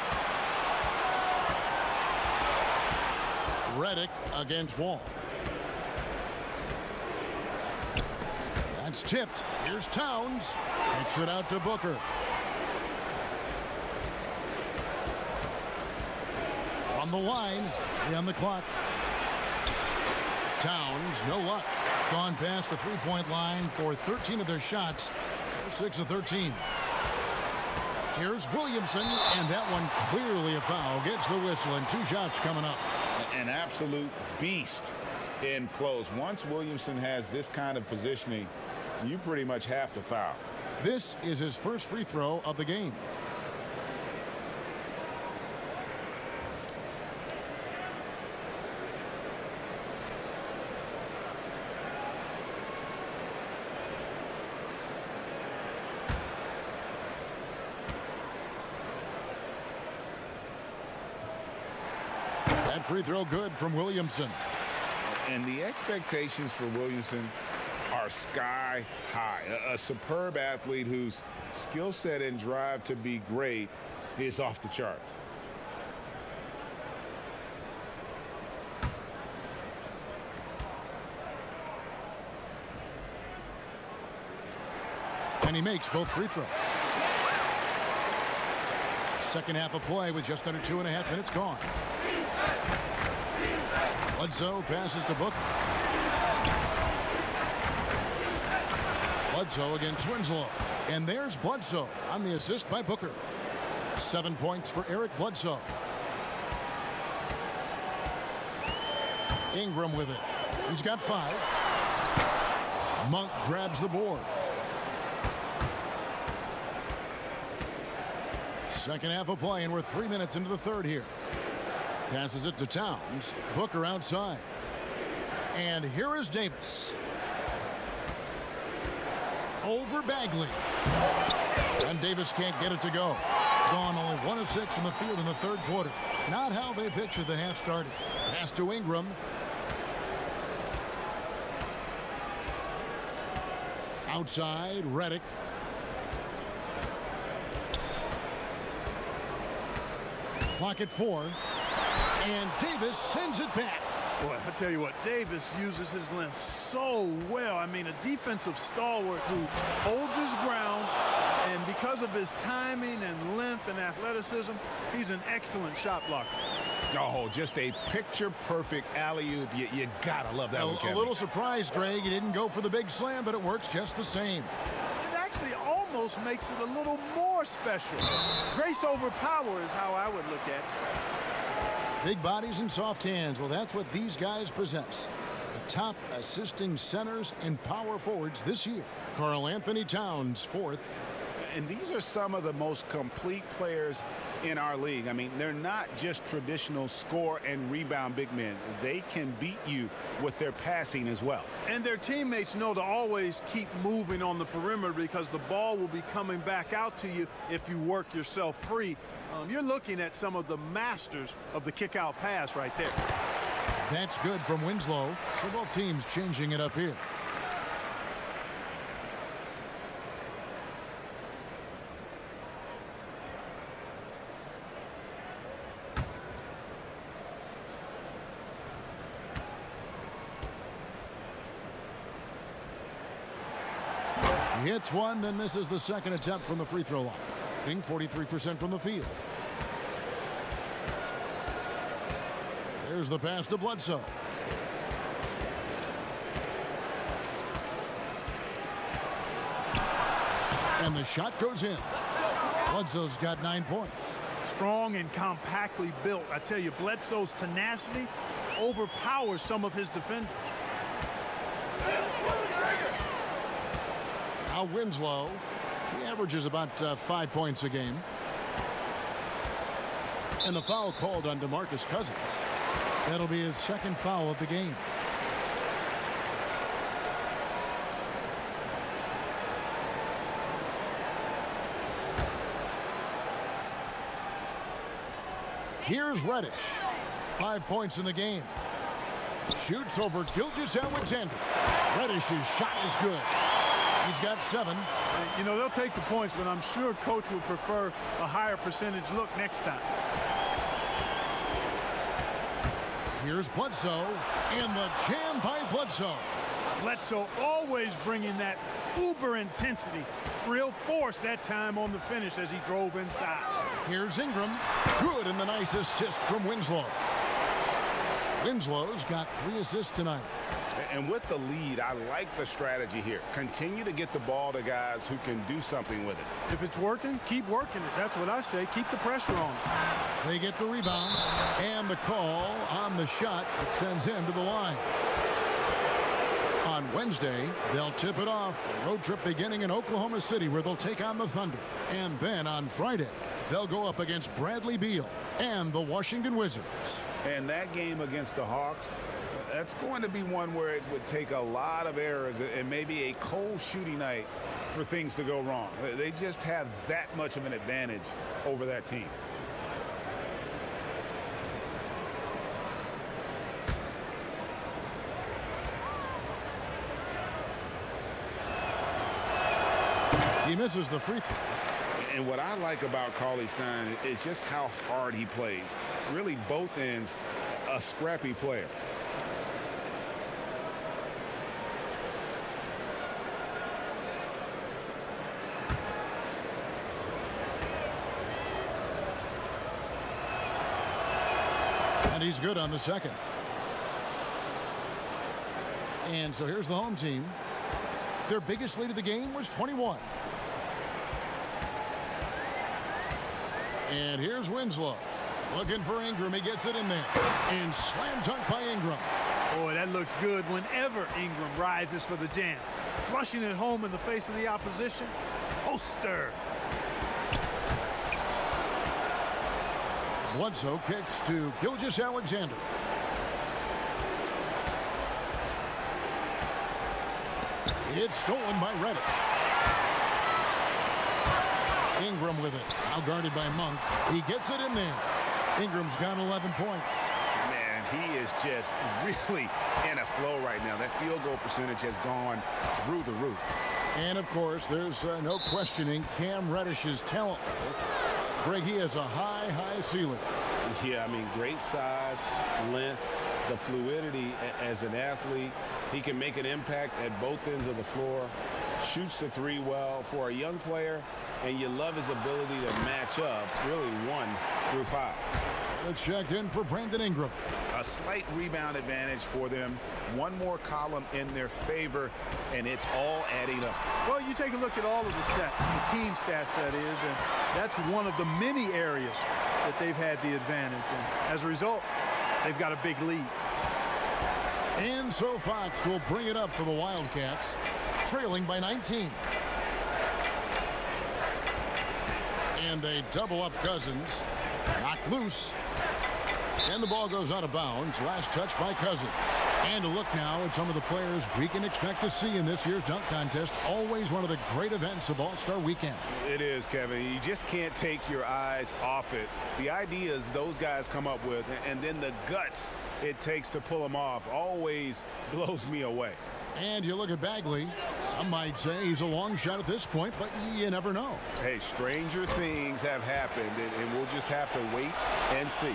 Reddick against Wall. That's tipped. Here's Towns. Kicks it out to Booker. From the line, on the clock. Towns, no luck. Gone past the three-point line for 13 of their shots. 6 of 13. Here's Williamson, and that one clearly a foul. Gets the whistle, and 2 shots coming up. An absolute beast in close. Once Williamson has this kind of positioning, you pretty much have to foul. This is his first free throw of the game. That free throw good from Williamson. And the expectations for Williamson are sky high. A superb athlete whose skill set and drive to be great is off the charts. And he makes both free throws. Second half of play with just under 2.5 minutes gone. Bledsoe passes to Booker. Bledsoe against Winslow. And there's Bledsoe on the assist by Booker. 7 points for Eric Bledsoe. Ingram with it. He's got 5. Monk grabs the board. Second half of play, and we're 3 minutes into the third here. Passes it to Towns. Booker outside. And here is Davis. Over Bagley. And Davis can't get it to go. Gone only 1 of 6 from the field in the third quarter. Not how they pictured the half started. Pass to Ingram. Outside, Reddick. Clock at 4. And Davis sends it back. Boy, I tell you what, Davis uses his length so well. I mean, a defensive stalwart who holds his ground, and because of his timing and length and athleticism, he's an excellent shot blocker. Oh, just a picture-perfect alley-oop. You gotta love that one, Kevin. A little surprised, Greg. He didn't go for the big slam, but it works just the same. It actually almost makes it a little more special. Grace over power is how I would look at it. Big bodies and soft hands. Well, that's what these guys possess. The top assisting centers and power forwards this year. Karl Anthony Towns, 4th. And these are some of the most complete players in our league. I mean, they're not just traditional score and rebound big men. They can beat you with their passing as well. And their teammates know to always keep moving on the perimeter because the ball will be coming back out to you if you work yourself free. You're looking at some of the masters of the kick-out pass right there. That's good from Winslow. So both teams changing it up here. He hits one, then misses the second attempt from the free throw line. 43% from the field. There's the pass to Bledsoe. And the shot goes in. Bledsoe's got 9 points. Strong and compactly built. I tell you, Bledsoe's tenacity overpowers some of his defenders. Now Winslow. He averages about 5 points a game. And the foul called on DeMarcus Cousins. That'll be his second foul of the game. Here's Reddish. 5 points in the game. Shoots over Gilgeous-Alexander. Reddish's shot is good. He's got 7. You know, they'll take the points, but I'm sure coach would prefer a higher percentage look next time. Here's Bledsoe, and the jam by Bledsoe. Bledsoe always bringing that uber intensity. Real force that time on the finish as he drove inside. Here's Ingram. Good, and the nice assist from Winslow. Winslow's got 3 assists tonight. And with the lead, I like the strategy here. Continue to get the ball to guys who can do something with it. If it's working, keep working it. That's what I say. Keep the pressure on. They get the rebound, and the call on the shot that sends him to the line. On Wednesday, they'll tip it off. A road trip beginning in Oklahoma City, where they'll take on the Thunder. And then on Friday, they'll go up against Bradley Beal and the Washington Wizards. And that game against the Hawks, that's going to be one where it would take a lot of errors and maybe a cold shooting night for things to go wrong. They just have that much of an advantage over that team. He misses the free throw. And what I like about Cauley-Stein is just how hard he plays. Really, both ends, a scrappy player. And he's good on the second. And so here's the home team. Their biggest lead of the game was 21. And here's Winslow. Looking for Ingram. He gets it in there. And slam dunk by Ingram. Boy, that looks good whenever Ingram rises for the jam. Flushing it home in the face of the opposition. Poster. Bledsoe kicks to Gilgeous-Alexander. It's stolen by Reddish. Ingram with it. Now guarded by Monk. He gets it in there. Ingram's got 11 points. Man, he is just really in a flow right now. That field goal percentage has gone through the roof. And, of course, there's no questioning Cam Reddish's talent level. Greg, he has a high, high ceiling. Yeah, I mean, great size, length, the fluidity as an athlete. He can make an impact at both ends of the floor, shoots the three well for a young player, and you love his ability to match up really 1 through 5. Let's check in for Brandon Ingram. A slight rebound advantage for them. One more column in their favor, and it's all adding up. Well, you take a look at all of the stats, the team stats, that is, and that's one of the many areas that they've had the advantage. And as a result, they've got a big lead. And so Fox will bring it up for the Wildcats, trailing by 19. And they double up Cousins. Knocked loose. And the ball goes out of bounds. Last touch by Cousins. And a look now at some of the players we can expect to see in this year's dunk contest. Always one of the great events of All-Star Weekend. It is, Kevin. You just can't take your eyes off it. The ideas those guys come up with, and then the guts it takes to pull them off, always blows me away. And you look at Bagley. Some might say he's a long shot at this point, but you never know. Hey, stranger things have happened, and we'll just have to wait and see.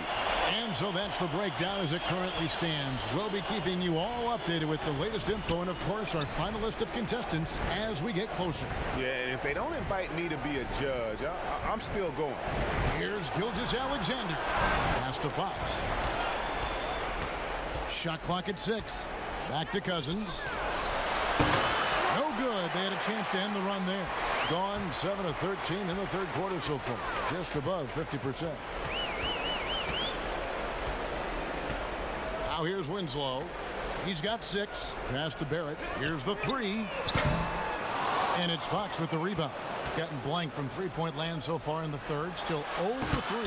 And so that's the breakdown as it currently stands. We'll be keeping you all updated with the latest info and, of course, our final list of contestants as we get closer. Yeah, and if they don't invite me to be a judge, I'm still going. Here's Gilgeous-Alexander. Pass to Fox. Shot clock at 6. Back to Cousins. No good. They had a chance to end the run there. Gone 7 of 13 in the third quarter so far, just above 50%. Now here's Winslow. He's got 6. Pass to Barrett. Here's the 3. And it's Fox with the rebound. Gotten blank from three-point land so far in the third. Still 0 for 3.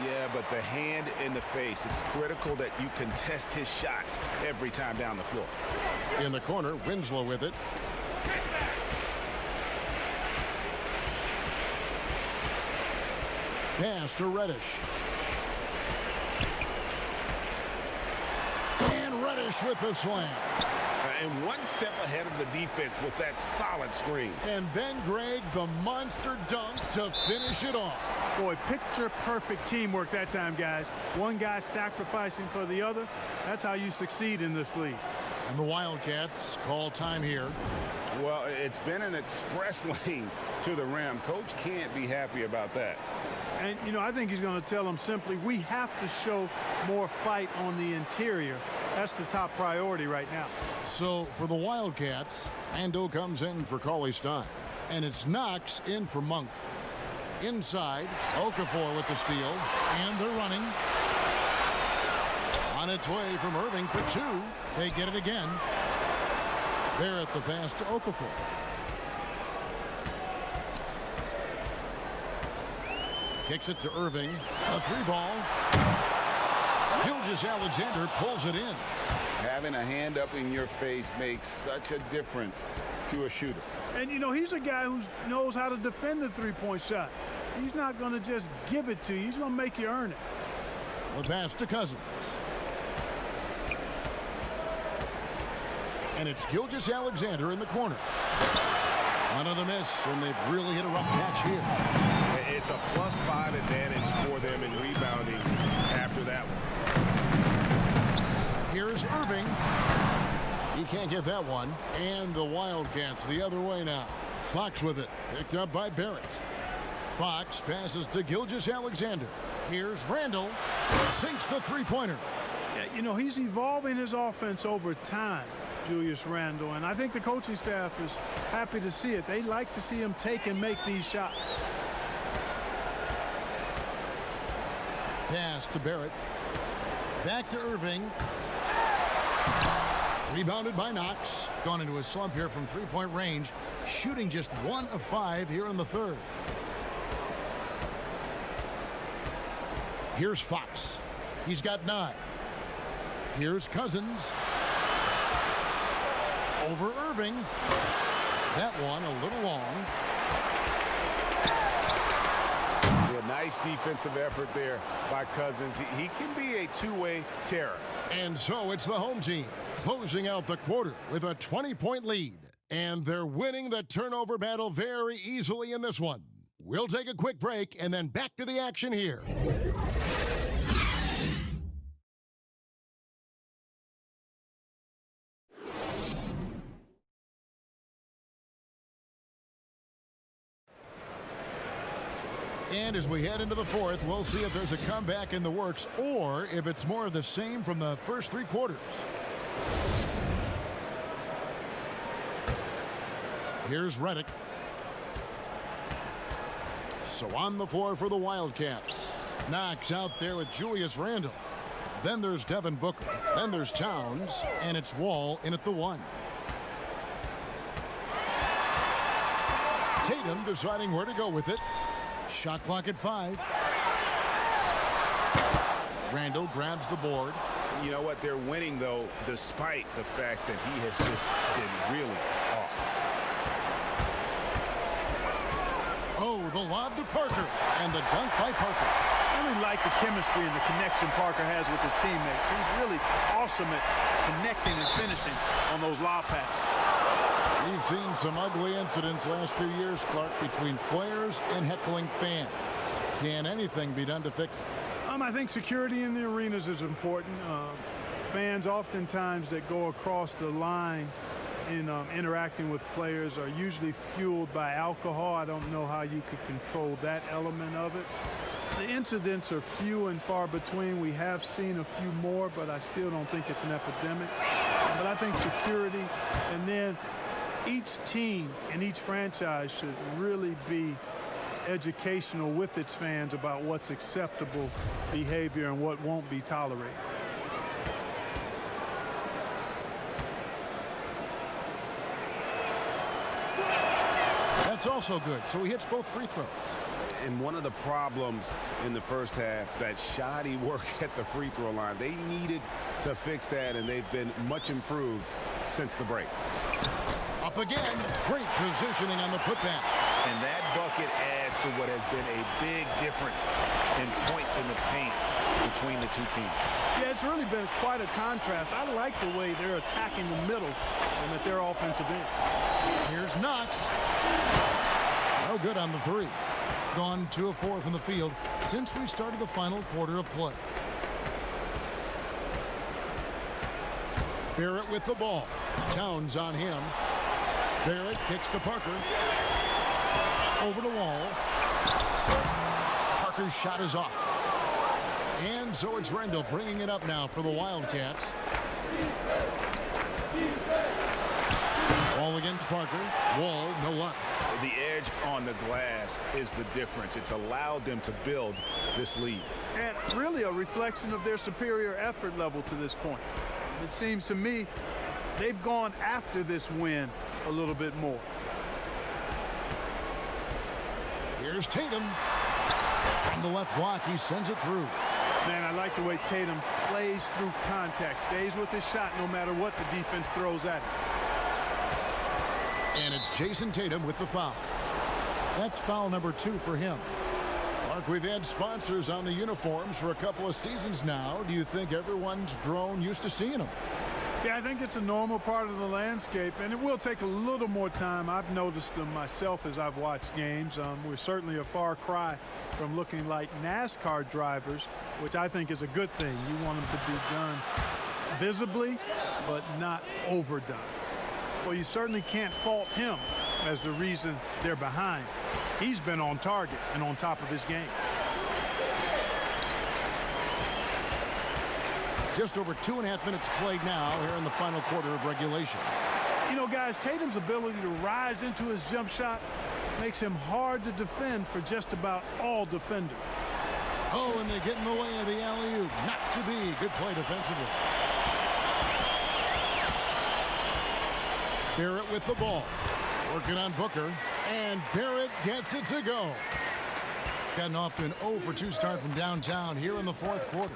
Yeah, but the hand in the face. It's critical that you contest his shots every time down the floor. In the corner, Winslow with it. Pass to Reddish. And Reddish with the slam. And one step ahead of the defense with that solid screen. And then, Greg, the monster dunk to finish it off. Boy, picture-perfect teamwork that time, guys. One guy sacrificing for the other. That's how you succeed in this league. And the Wildcats call time here. Well, it's been an express lane to the rim. Coach can't be happy about that. And, you know, I think he's going to tell them simply, we have to show more fight on the interior. That's the top priority right now. So for the Wildcats, Ando comes in for Cauley-Stein. And it's Knox in for Monk. Inside, Okafor with the steal. And they're running. On its way from Irving for 2. They get it again. There at the pass to Okafor. Kicks it to Irving. A 3-ball. Gilgeous-Alexander pulls it in. Having a hand up in your face makes such a difference to a shooter. And, you know, he's a guy who knows how to defend the three-point shot. He's not going to just give it to you. He's going to make you earn it. The pass to Cousins. And it's Gilgeous-Alexander in the corner. Another miss, and they've really hit a rough patch here. It's a +5 advantage for them in rebounding after that one. Here's Irving. He can't get that one. And the Wildcats the other way now. Fox with it. Picked up by Barrett. Fox passes to Gilgeous-Alexander. Here's Randall. Sinks the three-pointer. Yeah, you know, he's evolving his offense over time, Julius Randle, and I think the coaching staff is happy to see it. They like to see him take and make these shots. Pass to Barrett. Back to Irving. Rebounded by Knox. Gone into a slump here from three-point range. Shooting just 1 of 5 here in the third. Here's Fox. He's got 9. Here's Cousins. Over Irving. That one a little long. Yeah, nice defensive effort there by Cousins. He can be a two-way terror. And so it's the home team closing out the quarter with a 20-point lead. And they're winning the turnover battle very easily in this one. We'll take a quick break and then back to the action here. And as we head into the fourth, we'll see if there's a comeback in the works or if it's more of the same from the first 3 quarters. Here's Reddick. So on the floor for the Wildcats. Knox out there with Julius Randle. Then there's Devin Booker. Then there's Towns. And it's Wall in at the 1. Tatum deciding where to go with it. Shot clock at 5. Randle grabs the board. You know what? They're winning, though, despite the fact that he has just been really off. Oh, the lob to Parker. And the dunk by Parker. I really like the chemistry and the connection Parker has with his teammates. He's really awesome at connecting and finishing on those lob passes. We've seen some ugly incidents last few years, Clark, between players and heckling fans. Can anything be done to fix it? I think security in the arenas is important. Fans oftentimes that go across the line in interacting with players are usually fueled by alcohol. I don't know how you could control that element of it. The incidents are few and far between. We have seen a few more, but I still don't think it's an epidemic. But I think security and then each team and each franchise should really be educational with its fans about what's acceptable behavior and what won't be tolerated. That's also good. So he hits both free throws. And one of the problems in the first half, that shoddy work at the free throw line. They needed to fix that, and they've been much improved since the break. Up again. Great positioning on the putback. And that bucket adds to what has been a big difference in points in the paint between the two teams. Yeah, it's really been quite a contrast. I like the way they're attacking the middle and at their offensive end. Here's Knox. No good on the three. Gone 2 of 4 from the field since we started the final quarter of play. Barrett with the ball. Towns on him. Barrett kicks to Parker. Over the wall. Parker's shot is off. And so it's Rendell bringing it up now for the Wildcats. Wall against Parker. Wall, no luck. The edge on the glass is the difference. It's allowed them to build this lead. And really a reflection of their superior effort level to this point. It seems to me they've gone after this win a little bit more. Here's Tatum. From the left block, he sends it through. Man, I like the way Tatum plays through contact, stays with his shot no matter what the defense throws at him. And it's Jason Tatum with the foul. That's foul number 2 for him. Mark, we've had sponsors on the uniforms for a couple of seasons now. Do you think everyone's grown used to seeing them? Yeah, I think it's a normal part of the landscape, and it will take a little more time. I've noticed them myself as I've watched games. We're certainly a far cry from looking like NASCAR drivers, which I think is a good thing. You want them to be done visibly, but not overdone. Well, you certainly can't fault him as the reason they're behind. He's been on target and on top of his game. Just over 2.5 minutes played now here in the final quarter of regulation. You know, guys, Tatum's ability to rise into his jump shot makes him hard to defend for just about all defenders. Oh, and they get in the way of the alley-oop. Not to be. Good play defensively. Barrett with the ball. Working on Booker. And Barrett gets it to go. Gotten off to an 0 for 2 start from downtown here in the fourth quarter.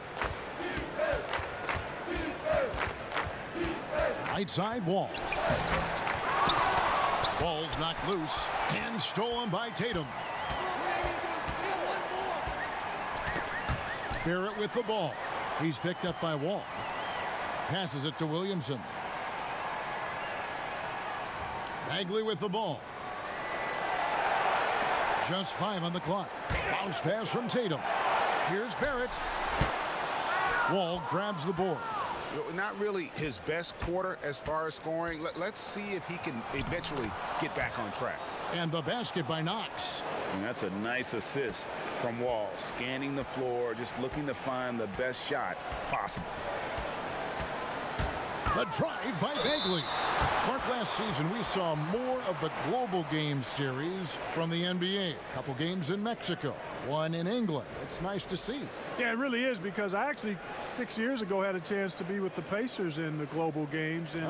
Right side, Wall. Ball's knocked loose and stolen by Tatum. Barrett with the ball. He's picked up by Wall. Passes it to Williamson. Bagley with the ball. Just 5 on the clock. Bounce pass from Tatum. Here's Barrett. Wall grabs the board. Not really his best quarter as far as scoring. Let's see if he can eventually get back on track. And the basket by Knox. And that's a nice assist from Wall. Scanning the floor, just looking to find the best shot possible. The drive by Bagley. Mark, last season we saw more of the global game series from the NBA. A couple games in Mexico, one in England. It's nice to see. Yeah, it really is, because I actually 6 years ago had a chance to be with the Pacers in the global games in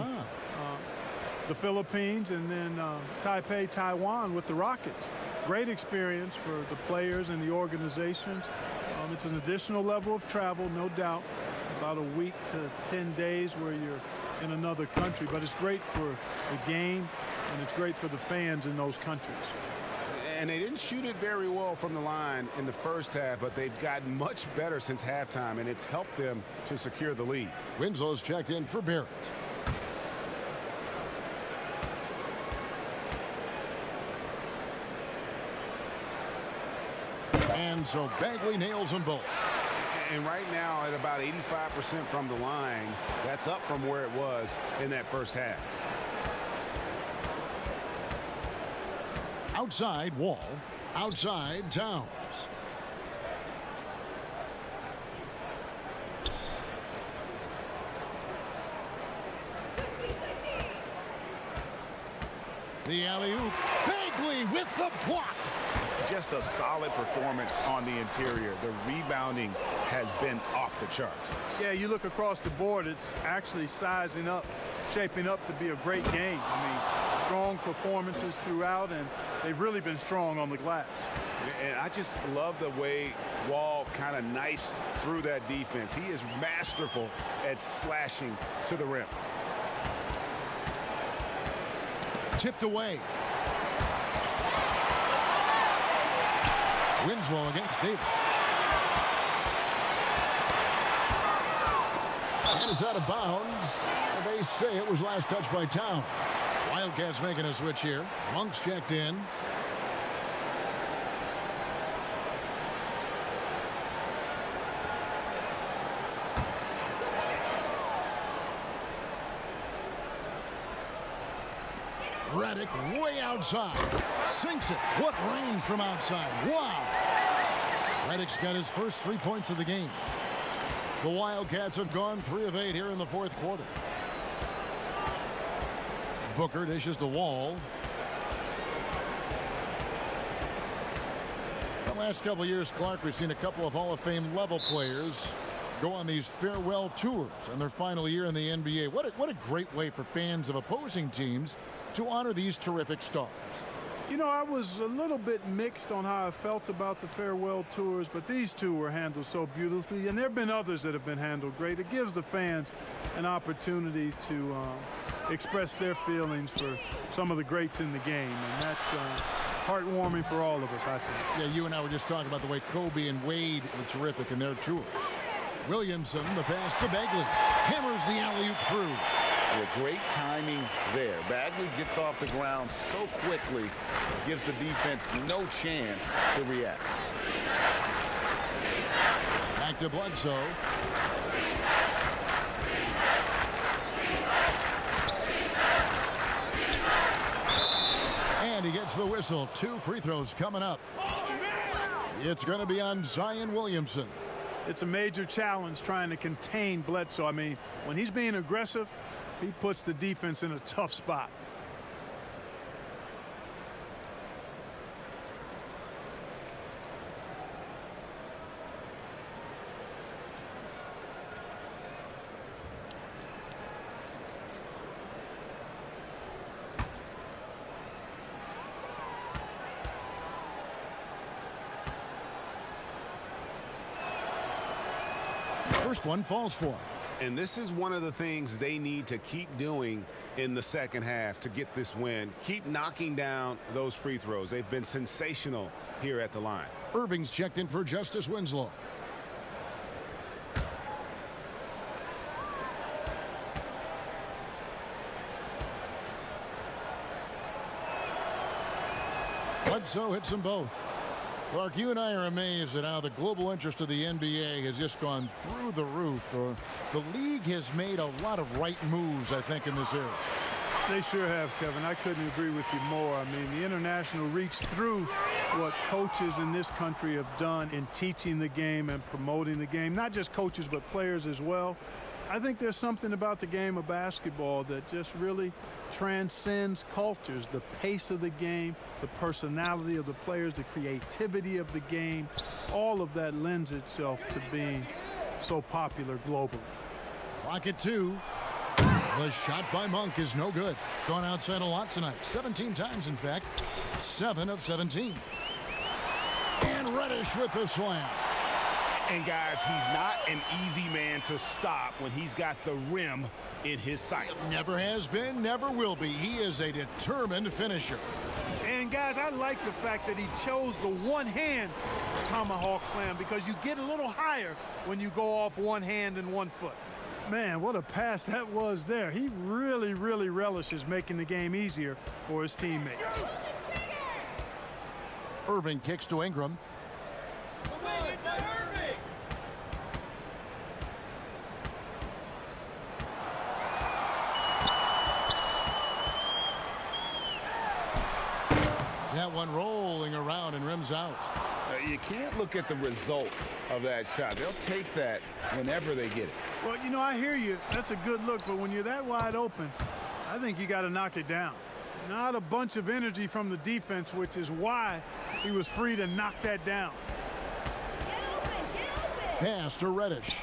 the Philippines, and then Taipei, Taiwan with the Rockets. Great experience for the players and the organizations. It's an additional level of travel, no doubt. About a week to 10 days where you're in another country, but it's great for the game and it's great for the fans in those countries. And they didn't shoot it very well from the line in the first half, but they've gotten much better since halftime, and it's helped them to secure the lead. Winslow's checked in for Barrett. And so Bagley nails them both. And right now at about 85% from the line, that's up from where it was in that first half. Outside, Wall. Outside, Towns. The alley-oop. Bagley with the block. Just a solid performance on the interior. The rebounding has been off the charts. Yeah, you look across the board, it's actually sizing up, shaping up to be a great game. I mean, strong performances throughout, and they've really been strong on the glass. And I just love the way Wall kind of knifes through that defense. He is masterful at slashing to the rim. Tipped away. Winslow against Davis. And it's out of bounds. And they say it was last touched by Towns. Wildcats making a switch here. Monk's checked in. Redick way outside. Sinks it. What range from outside. Wow. Redick's got his first 3 points of the game. The Wildcats have gone 3 of 8 here in the fourth quarter. Booker dishes to Wall. The last couple of years, Clark, we've seen a couple of Hall of Fame level players go on these farewell tours in their final year in the NBA. What a great way for fans of opposing teams to honor these terrific stars. You know, I was a little bit mixed on how I felt about the farewell tours, but these two were handled so beautifully, and there have been others that have been handled great. It gives the fans an opportunity to express their feelings for some of the greats in the game, and that's heartwarming for all of us, I think. Yeah, you and I were just talking about the way Kobe and Wade were terrific in their tours. Williamson, the pass to Bagley. Hammers the alley-oop through. Yeah, great timing there. Bagley gets off the ground so quickly, gives the defense no chance to react. Back to Bledsoe. And he gets the whistle. 2 free throws coming up. It's going to be on Zion Williamson. It's a major challenge trying to contain Bledsoe. I mean, when he's being aggressive, he puts the defense in a tough spot. First one falls for him. And this is one of the things they need to keep doing in the second half to get this win. Keep knocking down those free throws. They've been sensational here at the line. Irving's checked in for Justice Winslow. Bledsoe hits them both. Clark, you and I are amazed at how the global interest of the NBA has just gone through the roof. The league has made a lot of right moves, I think, in this era. They sure have, Kevin. I couldn't agree with you more. I mean, the international reach through what coaches in this country have done in teaching the game and promoting the game. Not just coaches, but players as well. I think there's something about the game of basketball that just really transcends cultures. The pace of the game, the personality of the players, the creativity of the game, all of that lends itself to being so popular globally. Clock at 2. The shot by Monk is no good. Gone outside a lot tonight. 17 times, in fact. 7 of 17. And Reddish with the slam. And guys, he's not an easy man to stop when he's got the rim in his sights. Never has been, never will be. He is a determined finisher. And guys, I like the fact that he chose the one-hand tomahawk slam because you get a little higher when you go off one hand and 1 foot. Man, what a pass that was there. He really, really relishes making the game easier for his teammates. Irving kicks to Ingram. That one rolling around and rims out. You can't look at the result of that shot. They'll take that whenever they get it. Well, you know, I hear you. That's a good look, but when you're that wide open, I think you got to knock it down. Not a bunch of energy from the defense, which is why he was free to knock that down. Pass to Reddish.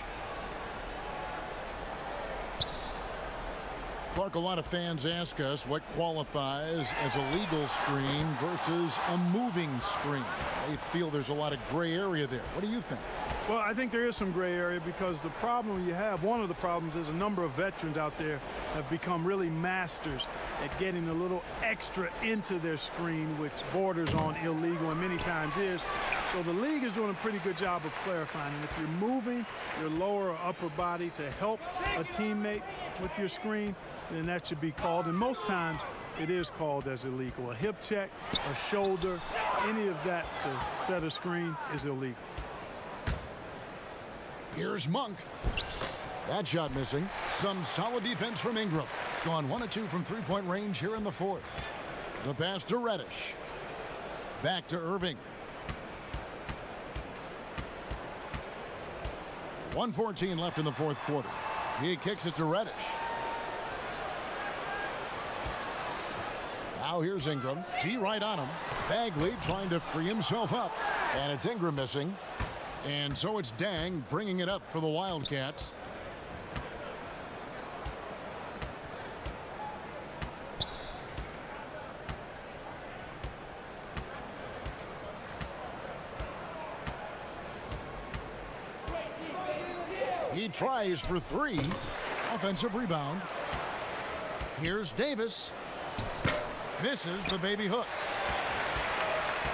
Clark, a lot of fans ask us what qualifies as a legal screen versus a moving screen. They feel there's a lot of gray area there. What do you think? Well, I think there is some gray area because the problem you have, one of the problems is a number of veterans out there have become really masters at getting a little extra into their screen, which borders on illegal and many times is. So the league is doing a pretty good job of clarifying. And if you're moving your lower or upper body to help a teammate with your screen, then that should be called. And most times it is called as illegal. A hip check, a shoulder, any of that to set a screen is illegal. Here's Monk. That shot missing. Some solid defense from Ingram. Gone 1 of 2 from three-point range here in the fourth. The pass to Reddish. Back to Irving. 1:14 left in the fourth quarter. He kicks it to Reddish. Now here's Ingram. T right on him. Bagley trying to free himself up. And it's Ingram missing. And so it's Dang bringing it up for the Wildcats. He tries for three. Offensive rebound. Here's Davis. Misses the baby hook.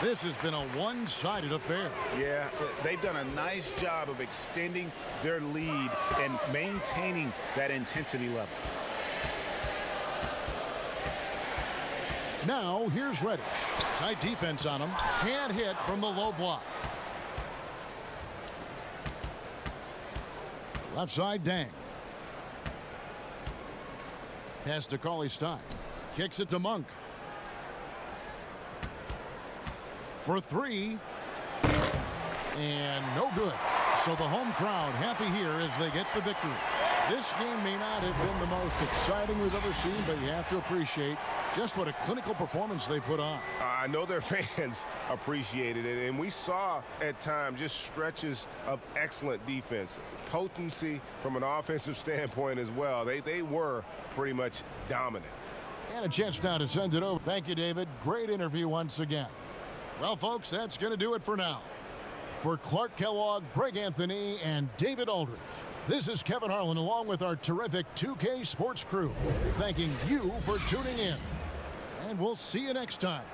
This has been a one-sided affair. Yeah, they've done a nice job of extending their lead and maintaining that intensity level. Now here's Reddish. Tight defense on him. Can't hit from the low block. Left side, Dang. Pass to Cauley-Stein. Kicks it to Monk. For three. And no good. So the home crowd happy here as they get the victory. This game may not have been the most exciting we've ever seen, but you have to appreciate just what a clinical performance they put on. I know their fans appreciated it, and we saw at times just stretches of excellent defense. Potency from an offensive standpoint as well. They were pretty much dominant. And a chance now to send it over. Thank you, David. Great interview once again. Well, folks, that's going to do it for now. For Clark Kellogg, Greg Anthony, and David Aldridge, this is Kevin Harlan along with our terrific 2K Sports crew, thanking you for tuning in. And we'll see you next time.